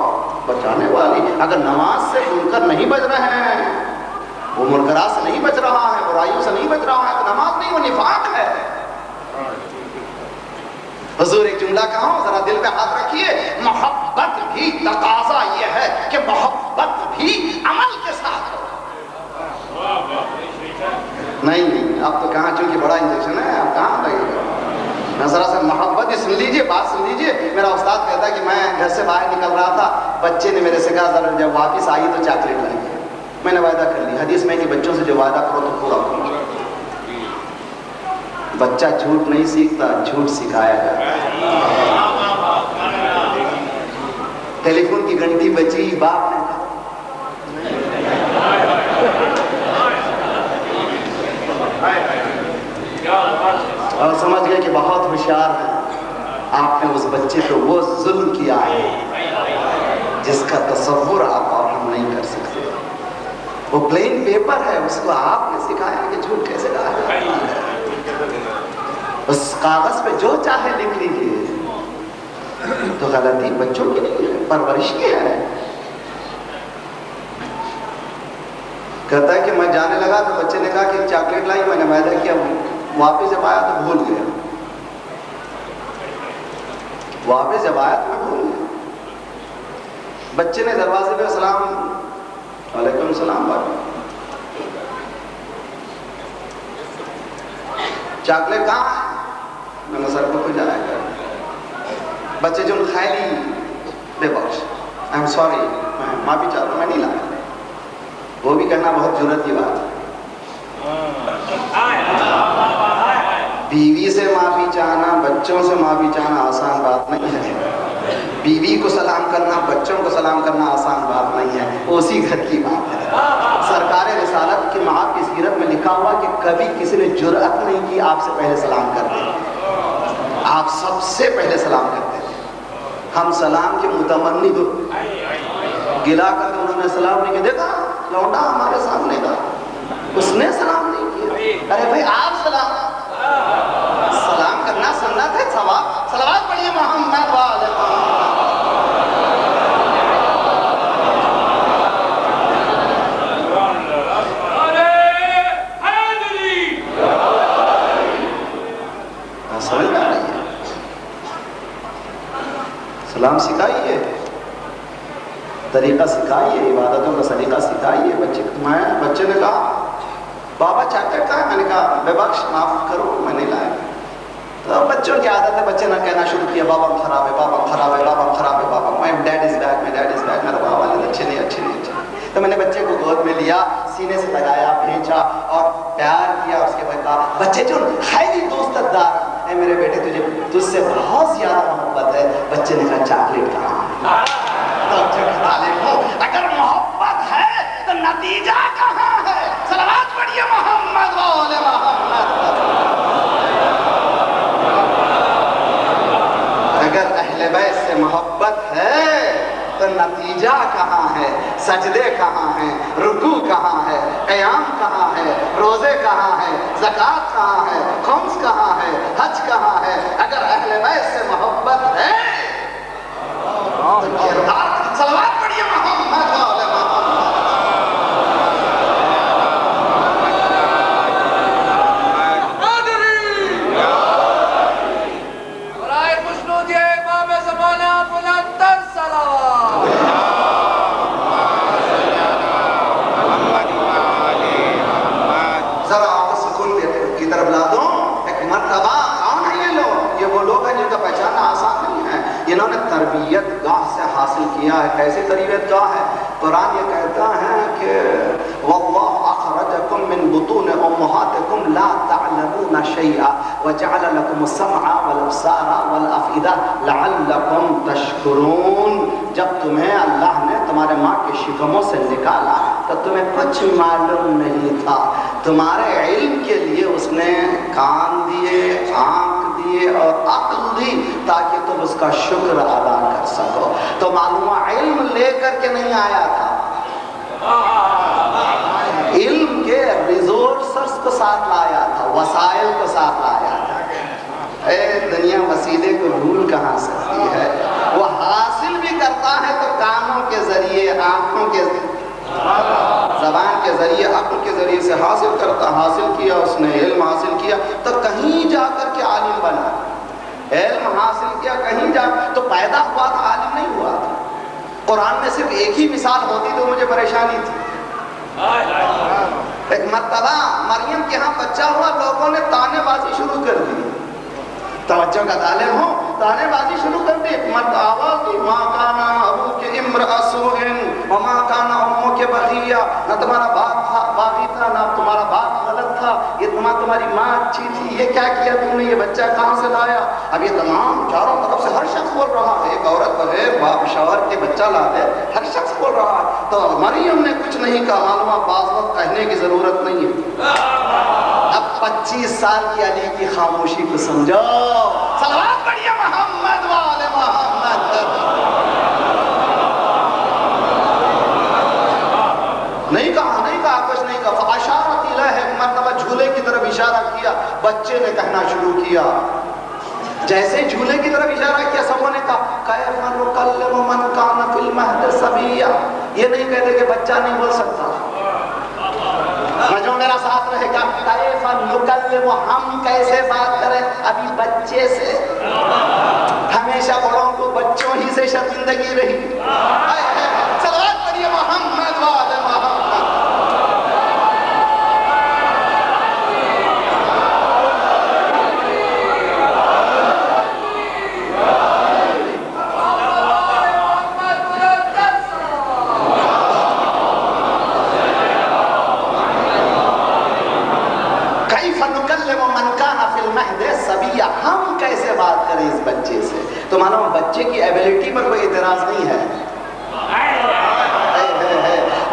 بچانے والی. اگر نماز سے منکر نہیں بچ رہے ہیں، وہ منکرات سے نہیں بچ رہا ہے، برائیوں سے نہیں بچ رہا ہے، تو نماز نہیں، وہ نفاق ہے. حضور ایک جملہ کہا ذرا دل پہ ہاتھ رکھیے، محبت بھی تقاضا یہ ہے کہ محبت بھی عمل کے ساتھ ہو. نہیں اب تو کہاں، چونکہ بڑا انجیکشن ہے، اب کہاں لگے گا. ذرا سا محبت ہی سن لیجئے، بات سن لیجئے. میرا استاد کہتا ہے کہ میں گھر سے باہر نکل رہا تھا، بچے نے میرے سے کہا ذرا جب واپس آئی تو چاکلیٹ لائیں گے. میں نے وعدہ کر لی. حدیث میں کہ بچوں سے جو وعدہ کرو تو پورا کرو. بچہ جھوٹ نہیں سیکھتا، جھوٹ سکھایا جاتا ہے. ٹیلی فون کی گھنٹی بجی، باپ نے اور سمجھ گئے کہ بہت ہوشیار ہے. آپ نے اس بچے پہ وہ ظلم کیا ہے جس کا تصور آپ اور ہم نہیں کر سکتے. وہ پلین پیپر ہے، اس کو آپ نے سکھایا کہ جھوٹ کیسے کہا جاتا ہے. اس کاغذ پہ جو چاہے لکھ لیجیے. تو غلطی بچوں کی نہیں ہے، پرورش کی ہے. کہتا ہے کہ میں جانے لگا تو بچے نے کہا کہ چاکلیٹ لائی. میں نے وعدہ کیا، واپس جب آیا تو بھول گیا. واپس جب آیا تو میں بھول گیا. بچے نے دروازے پہ السلام وعلیکم السلام بھائی، چاکلیٹ کہاں ہے؟ میں نے سر کو جایا کر. بچے جو خیلی بے بخش، آئی ایم سوری، میں معافی چاہتا ہوں، میں نہیں لایا. وہ بھی کہنا بہت جرأت کی بات ہے. بیوی سے معافی چاہنا، بچوں سے معافی چاہنا آسان بات نہیں ہے. بیوی کو سلام کرنا، بچوں کو سلام کرنا آسان بات نہیں ہے. اسی گھر کی بات ہے. سرکار رسالت کی معاف کی سیرت میں لکھا ہوا کہ کبھی کسی نے جرأت نہیں کی آپ سے پہلے سلام کرتے. آپ سب سے پہلے سلام کرتے تھے. ہم سلام کے متمنی تو گلا کر کے انہوں نے سلام نہیں کیا. دیکھا لوٹا ہمارے سامنے کا، اس نے سلام نہیں کیا. ارے بھائی آپ سلام کرنا سنت ہے، ثواب. صلوات پڑھیے محمد والے محمد. سمجھ میں آ رہی ہے؟ سلام سکھائیے، طریقہ سکھائیے، عبادتوں کا طریقہ سکھائیے. بچے نے کہا بابا چاکلیٹ کہاں ہے؟ میں نے کہا بے بخش معاف کرو، میں نہیں لایا. تو بچوں کی عادت ہے، بچے نے کہنا شروع کیا بابا خراب ہے، بابا خراب ہے، بابا خراب ہے، بابا my dad is back, my dad is back. میرا بابا والد اچھے نہیں، اچھے نہیں، اچھے. تو میں نے بچے کو گود میں لیا، سینے سے لگایا، بھیجا اور پیار کیا. اس کے بعد کہا بچے جو خیری دوست دار، اے میرے بیٹے تجھے تجھ سے بہت زیادہ محبت ہے. بچے نے کہا چاکلیٹ کہاں ہے؟ اگر محبت ہے تو نتیجہ کہاں ہے؟ صلوات پڑھیے محمد والے محمد. اگر اہل بیت سے محبت ہے تو التجا کہاں ہے، سجدے کہاں ہیں، رکوع کہاں ہے، قیام کہاں ہے، روزے کہاں ہے، زکوٰۃ کہاں ہے، خمس کہاں ہے، حج کہاں ہے؟ اگر اہل بیت سے محبت ہے تو کردار، صلوات پڑھیے محمد وعلی محمد۔ انہوں نے تربیت گاہ سے حاصل کیا ہے۔ کیسی تربیت گاہ ہے؟ قرآن یہ کہتا ہے کہ وَاللَّهُ أَخْرَجَكُم مِّن بُطُونِ أُمَّهَاتِكُمْ لَا تَعْلَمُونَ شَيْئًا وَجَعَلَ لَكُمُ السَّمْعَ وَالْأَبْصَارَ وَالْأَفْئِدَةَ لَعَلَّكُمْ تَشْكُرُونَ۔ جب تمہیں اللہ نے تمہارے ماں کے شکموں سے نکالا تو تمہیں کچھ معلوم نہیں تھا، تمہارے علم کے لیے اس نے کان دیے، آنکھ دیے اور عقل دی تاکہ تم اس کا شکر ادا کر سکو۔ تو معلومہ علم لے کر کے نہیں آیا تھا، علم کے ریسورسز کو ساتھ لایا تھا، وسائل کو ساتھ لایا تھا۔ اے دنیا وسیلے کو بھول کہاں سکتی ہے؟ وہ حاصل بھی کرتا ہے تو کانوں کے ذریعے، آنکھوں کے ذریعے، زبان کے ذریعے، عقل کے ذریعے سے حاصل کرتا، حاصل کیا اس نے، علم حاصل کیا تو کہیں جا کر کے عالم بنا، علم حاصل کیا کہیں جا، تو پیدا ہوا تھا، عالم نہیں ہوا تھا۔ قرآن میں صرف ایک ہی مثال ہوتی تو مجھے پریشانی تھی۔ ایک مرتبہ مریم کے ہاں بچہ ہوا، لوگوں نے تانے بازی شروع کر دی، توجہ کا طالب ہو، تانے بازی شروع کر دی، آواز دی، ماں کانا ابو کے امرأ سوء وما کانا امو کے بغیہ، نہ تمہارا باپ باغی تھا نہ تمہارا باپ غلط تھا، یہ تمہاری ماں اچھی تھی، یہ کیا کیا تم نے، یہ بچہ کہاں سے لایا؟ اب یہ تمام چاروں طرف سے ہر شخص بول رہا ہے، ایک عورت ہے باپ شوہر کے بچہ لا دے، ہر شخص بول رہا ہے۔ تو مریم نے کچھ نہیں کہا، معلومہ بعض وقت کہنے کی ضرورت نہیں ہے۔ اب 25 سال کی علی کی خاموشی کو سمجھو، صلوات پڑھیے محمد وعلی محمد۔ نہیں کہا کچھ نہیں کہا، فاشارت الیہ، ایک مرتبہ جھولے کی طرف اشارہ کیا، بچے نے کہنا شروع کیا، جیسے جھولے کی طرف اشارہ کیا سبوں نے کہا کیف نکلم من کان فی المہد صبیا، یہ نہیں کہتے کہ بچہ نہیں بول سکتا، جو میرا ساتھ رہے گا، کیف نکلم، ہم کیسے بات کریں ابھی بچے سے، ہمیشہ بڑوں کو بچوں ہی سے شرمندگی رہی۔ صلوات پڑھیے محمد وعلی محمد۔ ہم کیسے بات کریں اس بچے سے؟ تو معلوم بچے کی ایبیلٹی پر کوئی اعتراض نہیں ہے،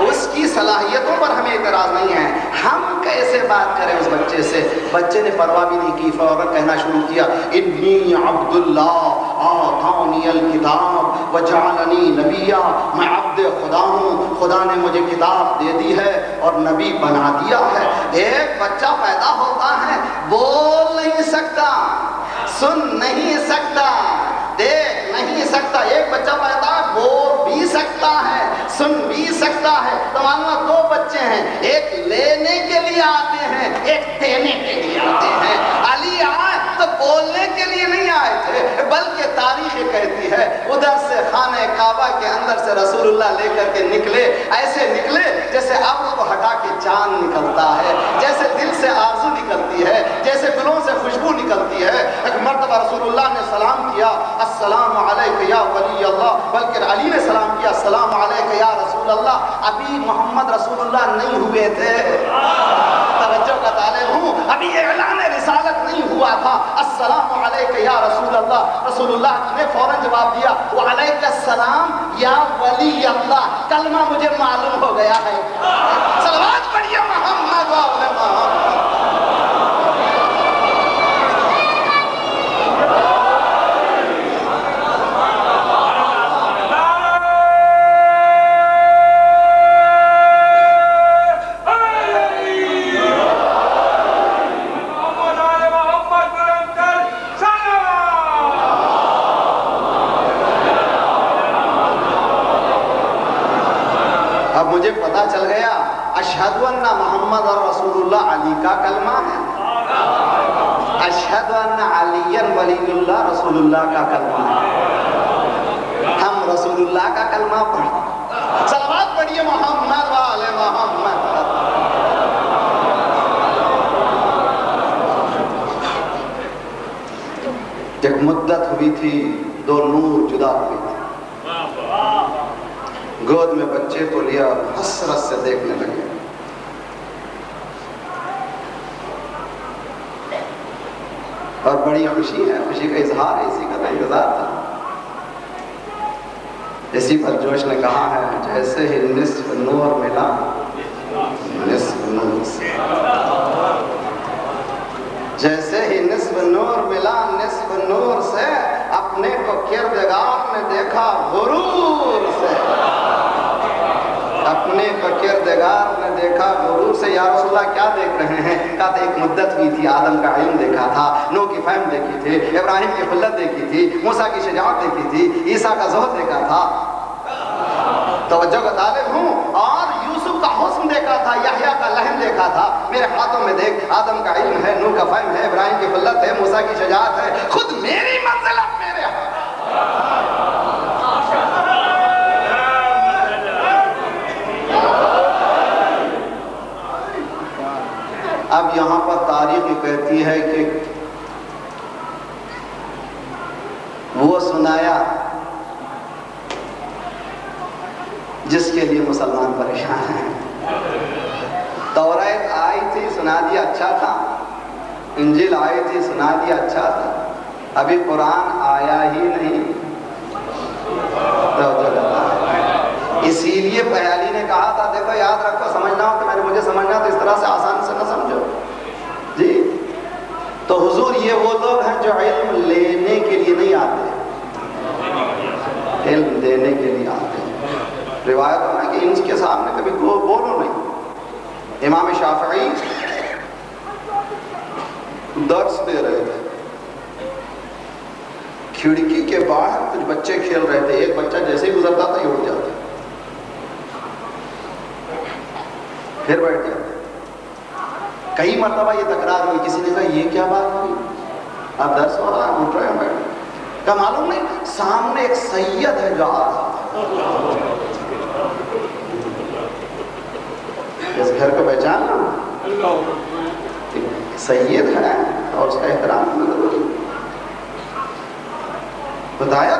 اس کی صلاحیتوں پر ہمیں اعتراض نہیں ہے، ہم کیسے بات کریں اس بچے سے؟ بچے نے پرواہ بھی نہیں کی، فوراً کہنا شروع کیا، انی عبد اللہ آتانی الکتاب وجعلنی نبیا، میں عبد خدا ہوں، خدا نے مجھے کتاب دے دی ہے اور نبی بنا دیا ہے۔ ایک بچہ پیدا ہوتا ہے، بول نہیں سکتا، سن نہیں سکتا، دیکھ نہیں سکتا، ایک بچہ پیدا ہے، بول بھی سکتا ہے، سن بھی سکتا ہے۔ تو ماننا دو بچے ہیں، ایک لینے کے لیے آتے ہیں، ایک دینے کے لیے آتے ہیں۔ علی آئے تو بولنے کے لیے نہیں آئے تھے، بلکہ تاریخ کہتی ہے ادھر سے خانہ کعبہ کے اندر سے رسول اللہ لے کر کے نکلے، ایسے نکلے جیسے ابر کو ہٹا کے چاند نکلتا ہے، جیسے دل سے آرزو نکلتی ہے، جیسے دلوں سے خوشبو نکلتی ہے۔ ایک مرتبہ رسول اللہ نے سلام کیا، السلام علیک یا ولی اللہ، بلکہ علی نے سلام کیا، السلام علیک یا رسول اللہ۔ ابھی محمد رسول اللہ نہیں ہوئے تھے، توجہ کا طالب ہوں، ابھی اعلان رسالت نہیں ہوا تھا۔ السلام علیک یا رسول اللہ، رسول اللہ نے فوراً جواب دیا، وعلیک السلام یا ولی اللہ، کلمہ مجھے معلوم ہو گیا ہے۔ صلوات پڑھیے محمد وعلی محمد۔ مجھے پتا چل گیا اشہد ان محمد رسول اللہ علی کا کلمہ ہے، اشہد ان علی ولی اللہ رسول اللہ کا کلمہ ہے، ہم رسول اللہ کا کلمہ پڑھیں، صلوات پڑھیے محمد والے محمد۔ ایک مدت ہوئی تھی، دو نور جدا ہوئے تھے، گود میں بچے کو لیا، حسرت سے دیکھنے لگے، اور بڑی خوشی ہے، خوشی کا اظہار ہے، اسی کا انتظار تھا۔ اسی پر جوش نے کہا ہے جیسے ہی نصف نور ملا نصف نور سے، جیسے ہی نصف نور ملا نصف نور سے، اپنے کو کردگار نے دیکھا غرور سے، اپنے کو کردگار نے دیکھا غرور سے۔ یا رسول اللہ کیا دیکھ رہے ہیں؟ کہا تھا ایک مدت ہوئی تھی، آدم کا علم دیکھا تھا، نوح کی فہم دیکھی تھی، ابراہیم کی خلت دیکھی تھی، موسیٰ کی شجاعت دیکھی تھی، عیسیٰ کا زہد دیکھا تھا، توجہ کا طالب ہوں، اور یوسف کا حسن دیکھا تھا، یحییٰ کا لحن دیکھا تھا، میرے ہاتھوں میں دیکھ آدم کا علم ہے، نوح کا فہم ہے، ابراہیم کی خلت ہے، موسیٰ کی شجاعت ہے، خود میری منزل اب میرے ہاتھ۔ اب یہاں پر تاریخ کہتی ہے کہ وہ سنایا جس کے لیے مسلمان پریشان ہیں۔ توریت آئی تھی، سنا دیا اچھا تھا، انجیل آئی تھی، سنا دیا اچھا تھا، ابھی قرآن آیا ہی نہیں۔ اسی لیے پہلی نے کہا تھا دیکھو یاد رکھو، سمجھنا ہو تو میں نے مجھے سمجھنا تو اس طرح سے آسان سے نہ سمجھو جی۔ تو حضور یہ وہ لوگ ہیں جو علم لینے کے لیے نہیں آتے، علم دینے کے لیے آتے ہیں۔ روایت ہے کہ ان کے سامنے کبھی بولو نہیں۔ امام شافعی درس دے رہے تھے، کھڑکی کے باہر کچھ بچے کھیل رہے تھے، ایک بچہ جیسے ہی گزرتا تھا یہ اٹھ جاتا، پھر بیٹھ جاتے۔ کئی مرتبہ یہ تکرار ہوئی، کسی نے کہا یہ کیا بات ہوئی، آپ درس ہو رہا ہے اٹھ رہے ہیں بیٹھ، کیا معلوم نہیں سامنے ایک سید ہے جو آ رہا ہے، اس گھر کو پہچاننا، سید ہے اور اس کا احترام کرنا ضروری۔ بتایا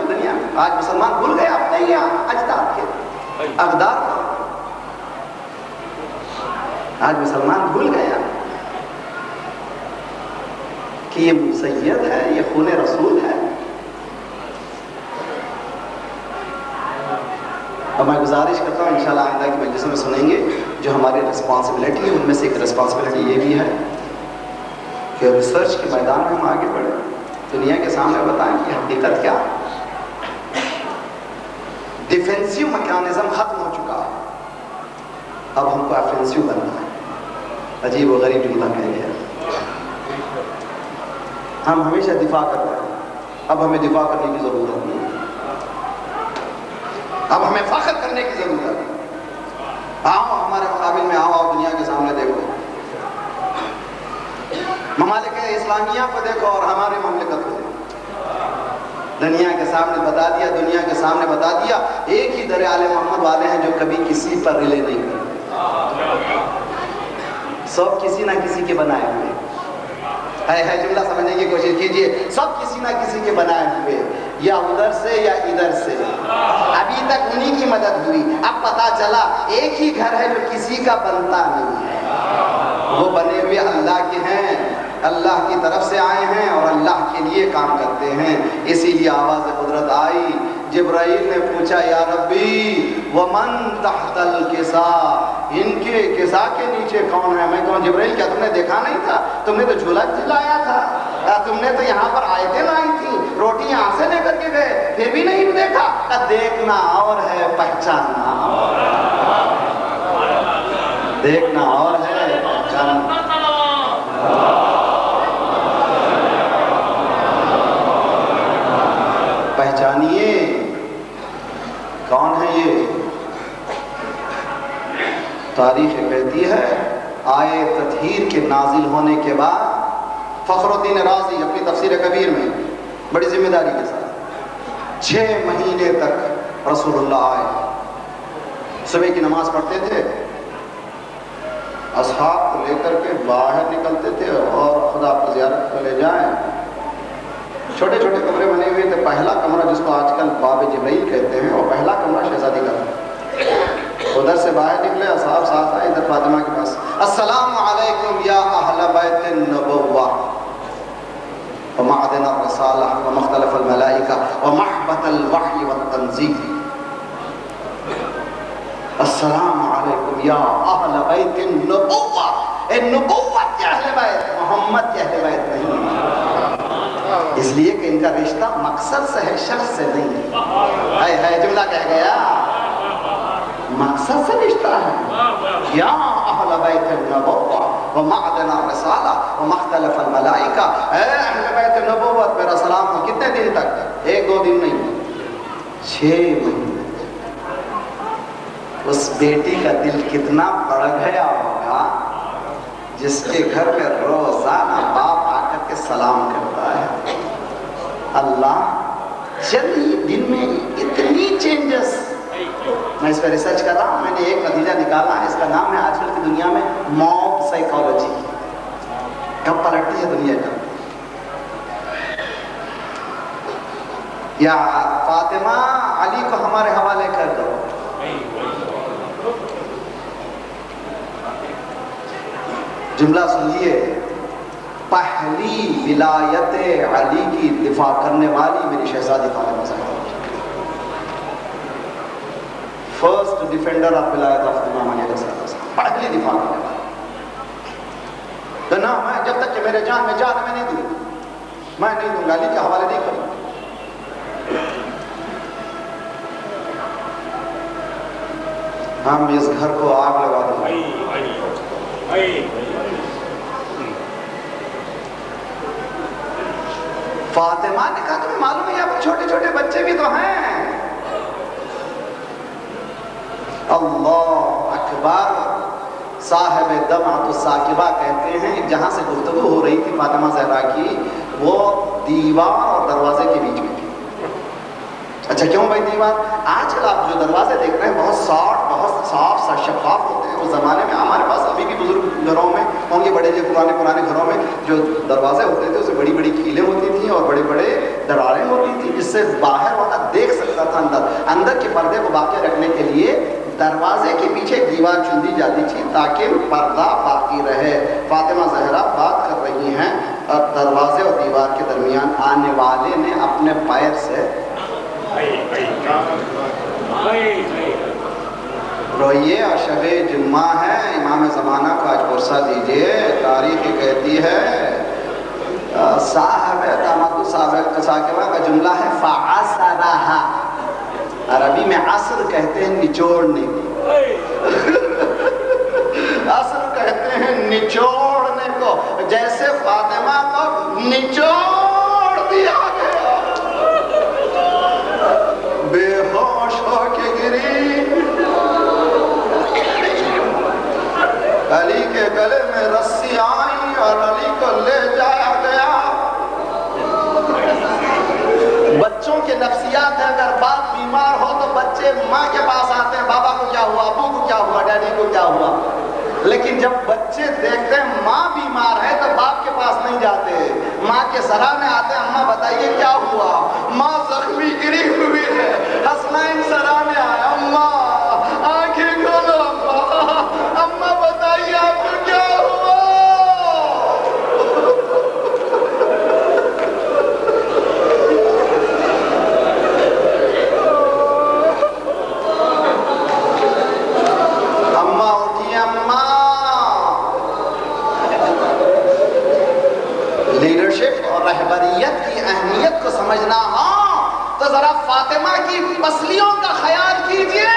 دنیا آج مسلمان بھول گئے اپنے ہی اجداد کے اقدار کو، آج مسلمان بھول گیا کہ یہ سید ہے، یہ خون رسول ہے۔ اور میں گزارش کرتا ہوں انشاءاللہ آئندہ کی مجلسوں میں سنیں گے جو ہماری رسپانسبلٹی ہے، ان میں سے ایک رسپانسبلٹی یہ بھی ہے کہ ریسرچ کے میدان میں ہم آگے بڑھیں، دنیا کے سامنے بتائیں کہ حقیقت کیا ہے۔ ڈیفینسیو میکانزم ختم ہو چکا ہے، اب ہم کو افینسیو بننا ہے۔ عجیب و غریب جملہ کہہ گیا، ہم ہمیشہ دفاع کر رہے ہیں، اب ہمیں دفاع کرنے کی ضرورت نہیں ہے، اب ہمیں فخر کرنے کی ضرورت ہے۔ آؤ ہمارے مقابل میں آؤ، دنیا کے سامنے دیکھو، ممالک اسلامیہ کو دیکھو اور ہمارے مملکت کو دیکھو، دنیا کے سامنے بتا دیا، دنیا کے سامنے بتا دیا ایک ہی در آل محمد والے ہیں جو کبھی کسی پر ریلے نہیں کرتے، سب کسی نہ کسی کے بنائے ہوئے ہے، جملہ سمجھنے کی کوشش کیجئے، سب کسی نہ کسی کے بنائے ہوئے، یا ادھر سے یا ادھر سے، ابھی تک انہی کی مدد ہوئی، اب پتا چلا ایک ہی گھر ہے جو کسی کا بنتا نہیں ہے، وہ بنے ہوئے اللہ کے ہیں، اللہ کی طرف سے آئے ہیں اور اللہ کے لیے کام کرتے ہیں۔ اسی لیے آواز قدرت آئی، جبرائیل نے پوچھا یا ربی ومن تحت الکساء، ان کے کساء کے نیچے کون ہے؟ میں کہوں جبرائیل کیا تم نے دیکھا نہیں تھا؟ تم نے تو جھولا جھلایا تھا، تم نے تو یہاں پر آیتیں لائی تھیں، روٹی یہاں سے لے کر کے گئے، پھر بھی نہیں دیکھا؟ دیکھنا اور ہے پہچاننا اور ہے، دیکھنا اور ہے پہچاننا۔ پہچانیے کون ہے یہ؟ تاریخ کہتی ہے آئے تطہیر کے نازل ہونے کے بعد فخر الدین رازی اپنی تفسیر کبیر میں بڑی ذمہ داری کے ساتھ 6 مہینے تک رسول اللہ آئے، صبح کی نماز پڑھتے تھے، اصحاب کو لے کر کے باہر نکلتے تھے اور خدا کو زیارت کو لے جائیں۔ چھوٹے چھوٹے کمرے بنے ہوئے تھے، پہلا کمرہ جس کو آج کل باب جبرائیل کہتے ہیں، وہ پہلا کمرہ شہزادی کا تھا۔ ادھر سے باہر نکلے، اصحاب ساتھ آئے ادھر فاطمہ کے پاس، السلام علیکم یا اہل بیت النبوہ ومعدن الرسالہ ومختلف الملائکہ ومحبت الوحی والتنزیل، السلام علیکم یا اہل بیت النبوہ، نبوت کے اہل بیت، محمد کے اہل بیت نہیں، اس لیے کہ ان کا رشتہ مقصد سے ہے، شخص سے نہیں ہے۔ جملہ کہہ گیا، مقصد سے رشتہ ہے۔ یا اہل بیت النبوہ ومعدن الرسالہ ومختلف الملائکہ، اے اہل بیت النبوت میرا سلام ہو۔ کتنے دن تک؟ 1-2 دن نہیں، 6 مہینے۔ اس بیٹی کا دل کتنا بڑھ گیا ہوگا جس کے گھر میں روزانہ باپ آ کر کے سلام کرتا ہے۔ اللہ چند ہی دن میں اتنی چینجز، میں اس پہ ریسرچ کر رہا ہوں، میں نے ایک نتیجہ نکالا ہے، اس کا نام ہے آج کل کی دنیا میں موب سائیکالوجی۔ کب پلٹتی ہے دنیا کا؟ یا فاطمہ علی کو ہمارے حوالے کر دو، جملہ سنیے، پہلی ولایت علی کی دفاع کرنے والی میری شہزادی Fatima Zahra, first defender of ولایت آف امام علی علیہ السلام، پہلی دفاع کرنے والی۔ تو نہ میں جب تک کہ میرے جان میں جان میں نہیں دوں، میں نہیں دوں گا، علی کے حوالے نہیں کروں۔ ہم اس گھر کو آگ لگا دیں گے۔ فاطمہ نے کہا تمہیں معلوم ہے یہاں پر چھوٹے چھوٹے بچے بھی تو ہیں۔ اللہ اکبر، صاحب دمعۃ الثاقبہ کہتے ہیں جہاں سے گفتگو ہو رہی تھی فاطمہ زہرا کی، وہ دیوار اور دروازے کے بیچ میں تھی۔ اچھا کیوں بھائی دیوار؟ آج کل آپ جو دروازے دیکھ رہے ہیں بہت ساٹ، بہت صاف شفاف ہوتے ہیں، اس زمانے میں ہمارے پاس ابھی بھی بزرگ گھروں میں ہوں گے، بڑے جو پرانے گھروں میں جو دروازے ہوتے تھے اس میں بڑی بڑی کیلیں ہوتی تھیں اور بڑے بڑے دراریں ہوتی تھیں، جس سے باہر والا دیکھ سکتا تھا اندر کے پردے کو باقی رکھنے کے لیے دروازے کے پیچھے دیوار چن دی جاتی تھی تاکہ پردہ باقی رہے۔ فاطمہ زہرا بات کر رہی ہیں اور دروازے اور دیوار کے درمیان آنے والے نے اپنے پیر سے روئیے، اور شب جمعہ ہے، امام زمانہ کو آج پرسہ دیجئے۔ تاریخ کہتی ہے، صاحب داماد صاحب ثاقبہ کا جملہ ہے فعصرہا، عربی میں عصر کہتے ہیں نچوڑنے کو، عصر کہتے ہیں نچوڑنے کو، جیسے فاطمہ کو نچوڑ دیا گیا، بے ہوش ہو کے گری، علی کے گلے میں رسی آئی اور علی کو لے جایا گیا۔ بچوں کے نفسیات ہے، اگر باپ بیمار ہو تو بچے ماں کے پاس آتے ہیں، بابا کو کیا ہوا، ابو کو کیا ہوا، ڈیڈی کو کیا ہوا، لیکن جب بچے دیکھتے ہیں ماں بیمار ہے تو باپ کے پاس نہیں جاتے، ماں کے سرا میں آتے ہیں، اماں بتائیے کیا ہوا، ماں زخمی گری ہوئی ہے، حسنین سرا میں آیا، اماں آنکھیں کھولو، اماں بتائیے آپ کو کیا ہوا۔ اماں اٹھی، اماں لیڈرشپ اور رہبریت کی اہمیت کو سمجھنا ہاں تو ذرا فاطمہ کی پسلیوں کا خیال کیجئے،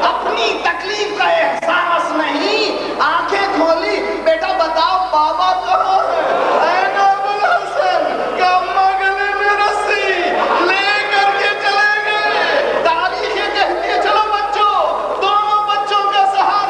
اپنی تکلیف کا احساس نہیں، آنکھیں کھولی، بیٹا بتاؤ بابا کہاں ہے، اے نابل حسن کہ اماں گلے میں رسی لے کر کے چلے گئے۔ تاریخ کہتی ہے چلو بچوں، دونوں بچوں کا سہارا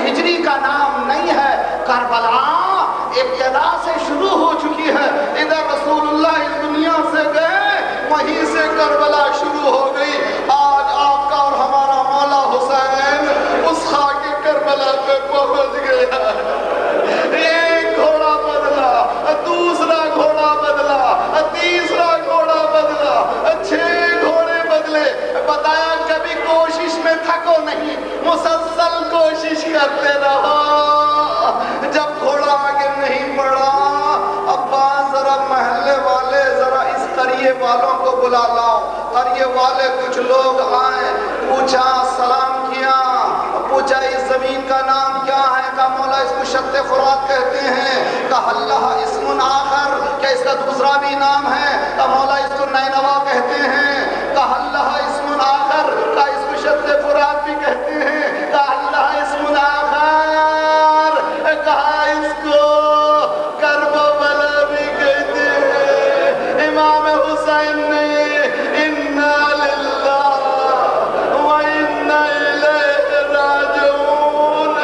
ہجری کا نام نہیں ہے، کربلا ابتدا سے شروع ہو چکی ہے۔ ادھر رسول اللہ اس دنیا سے گئے، وہیں سے کربلا شروع ہو گئی۔ آج آپ کا اور ہمارا مولا حسین اس خاک کربلا پہ پہنچ گیا۔ ایک گھوڑا بدلا، دوسرا گھوڑا بدلا، تیسرا گھوڑا بدلا، 6 گھوڑے بدلے۔ بتایا کبھی کوشش میں تھکو نہیں، مسلسل کوشش کرتے رہو۔ جب گھوڑا آگے نہیں بڑھا، ابا ذرا محلے والے، ذرا اس قریے والوں کو بلا لاؤ۔ قریے والے کچھ لوگ آئے، پوچھا، سلام کیا، پوچھا اس زمین کا نام کیا ہے؟ کہا مولا اس کو شط فرات کہتے ہیں۔ کہا اللہ اسم آخر، کیا اس کا دوسرا بھی نام ہے؟ کہا مولا اس کو نینوا کہتے ہیں۔ کہا اللہ اسم آخر، کہا اس کو شط فرات بھی کہتے ہیں۔ کہا اللہ اسم آخر، کہا اس کو کرب و بلا بھی کہتے ہیں۔ امام حسین نے انا للہ و انا الیہ راجعون،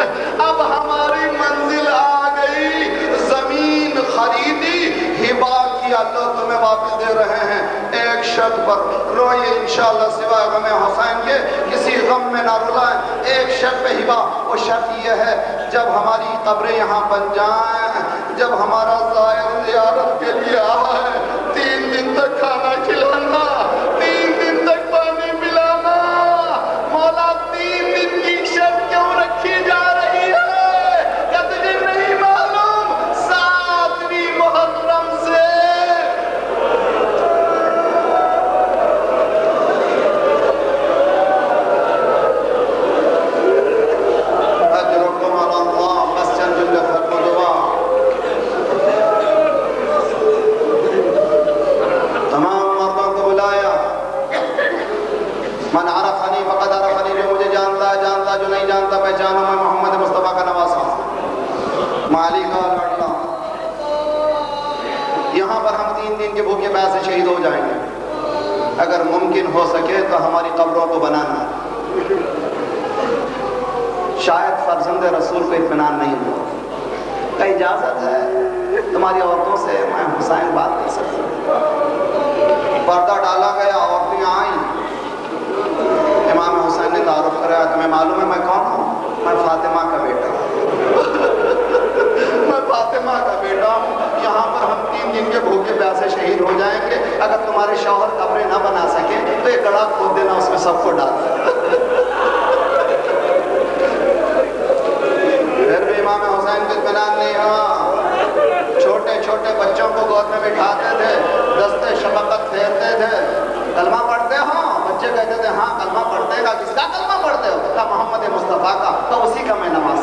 اب ہماری منزل آ گئی، زمین خریدی، ہبا کیا، تو تمہیں واپس دے رہے ہیں۔ ایک شرط پر روئیے انشاءاللہ، سوائے غم حسین کے کسی غم میں نہ رلائیں۔ ایک شرط پہ ہبا، وہ شرط یہ ہے جب ہماری قبریں یہاں بن جائیں، جب ہمارا زائر زیارت کے لیے آئے، 3 دن تک کھانا کھلانا، 3 دن تک پانی پلانا۔ مولا 3 دن کی شرط کیوں رکھی جا رہی ہے؟ کیا تجھے نہیں معلوم 7ویں محرم سے من عرفنی فقد عرفنی، جو مجھے جانتا ہے جانتا، جو نہیں جانتا پہچانو میں محمد مصطفیٰ کا نواسا ہوں، مالی کا لڑنا۔ یہاں پر ہم 3 دن کے بھوکے پیاسے شہید ہو جائیں گے۔ اگر ممکن ہو سکے تو ہماری قبروں کو بنانا۔ شاید فرزند رسول کو اطمینان نہیں ہوا، کہ اجازت ہے تمہاری عورتوں سے میں حسین بات نہیں سکتا۔ پردہ ڈالا گیا، عورتیں آئیں، امام حسین نے تعارف کرایا، تمہیں معلوم ہے میں کون ہوں؟ میں فاطمہ کا بیٹا ہوں۔ میں فاطمہ کا بیٹا ہوں۔ یہاں پر ہم 3 دن کے بھوکے پیاسے شہید ہو جائیں گے۔ اگر تمہارے شوہر قبریں نہ بنا سکے تو ایک گڑھا کھود دینا، اس میں سب کو ڈال دینا۔ پھر بھی امام حسین کو اطمینان نہیں ہوا۔ چھوٹے چھوٹے بچوں کو گود میں بٹھاتے تھے، دستے شفقت پھیرتے تھے۔ کلمہ پڑھتے ہو؟ بچے کہتے تھے ہاں کلمہ پڑھتے ہیں۔ کہا کس کا کلمہ پڑھتے ہو؟ کہا محمد مصطفیٰ کا۔ تو اسی کا میں نماز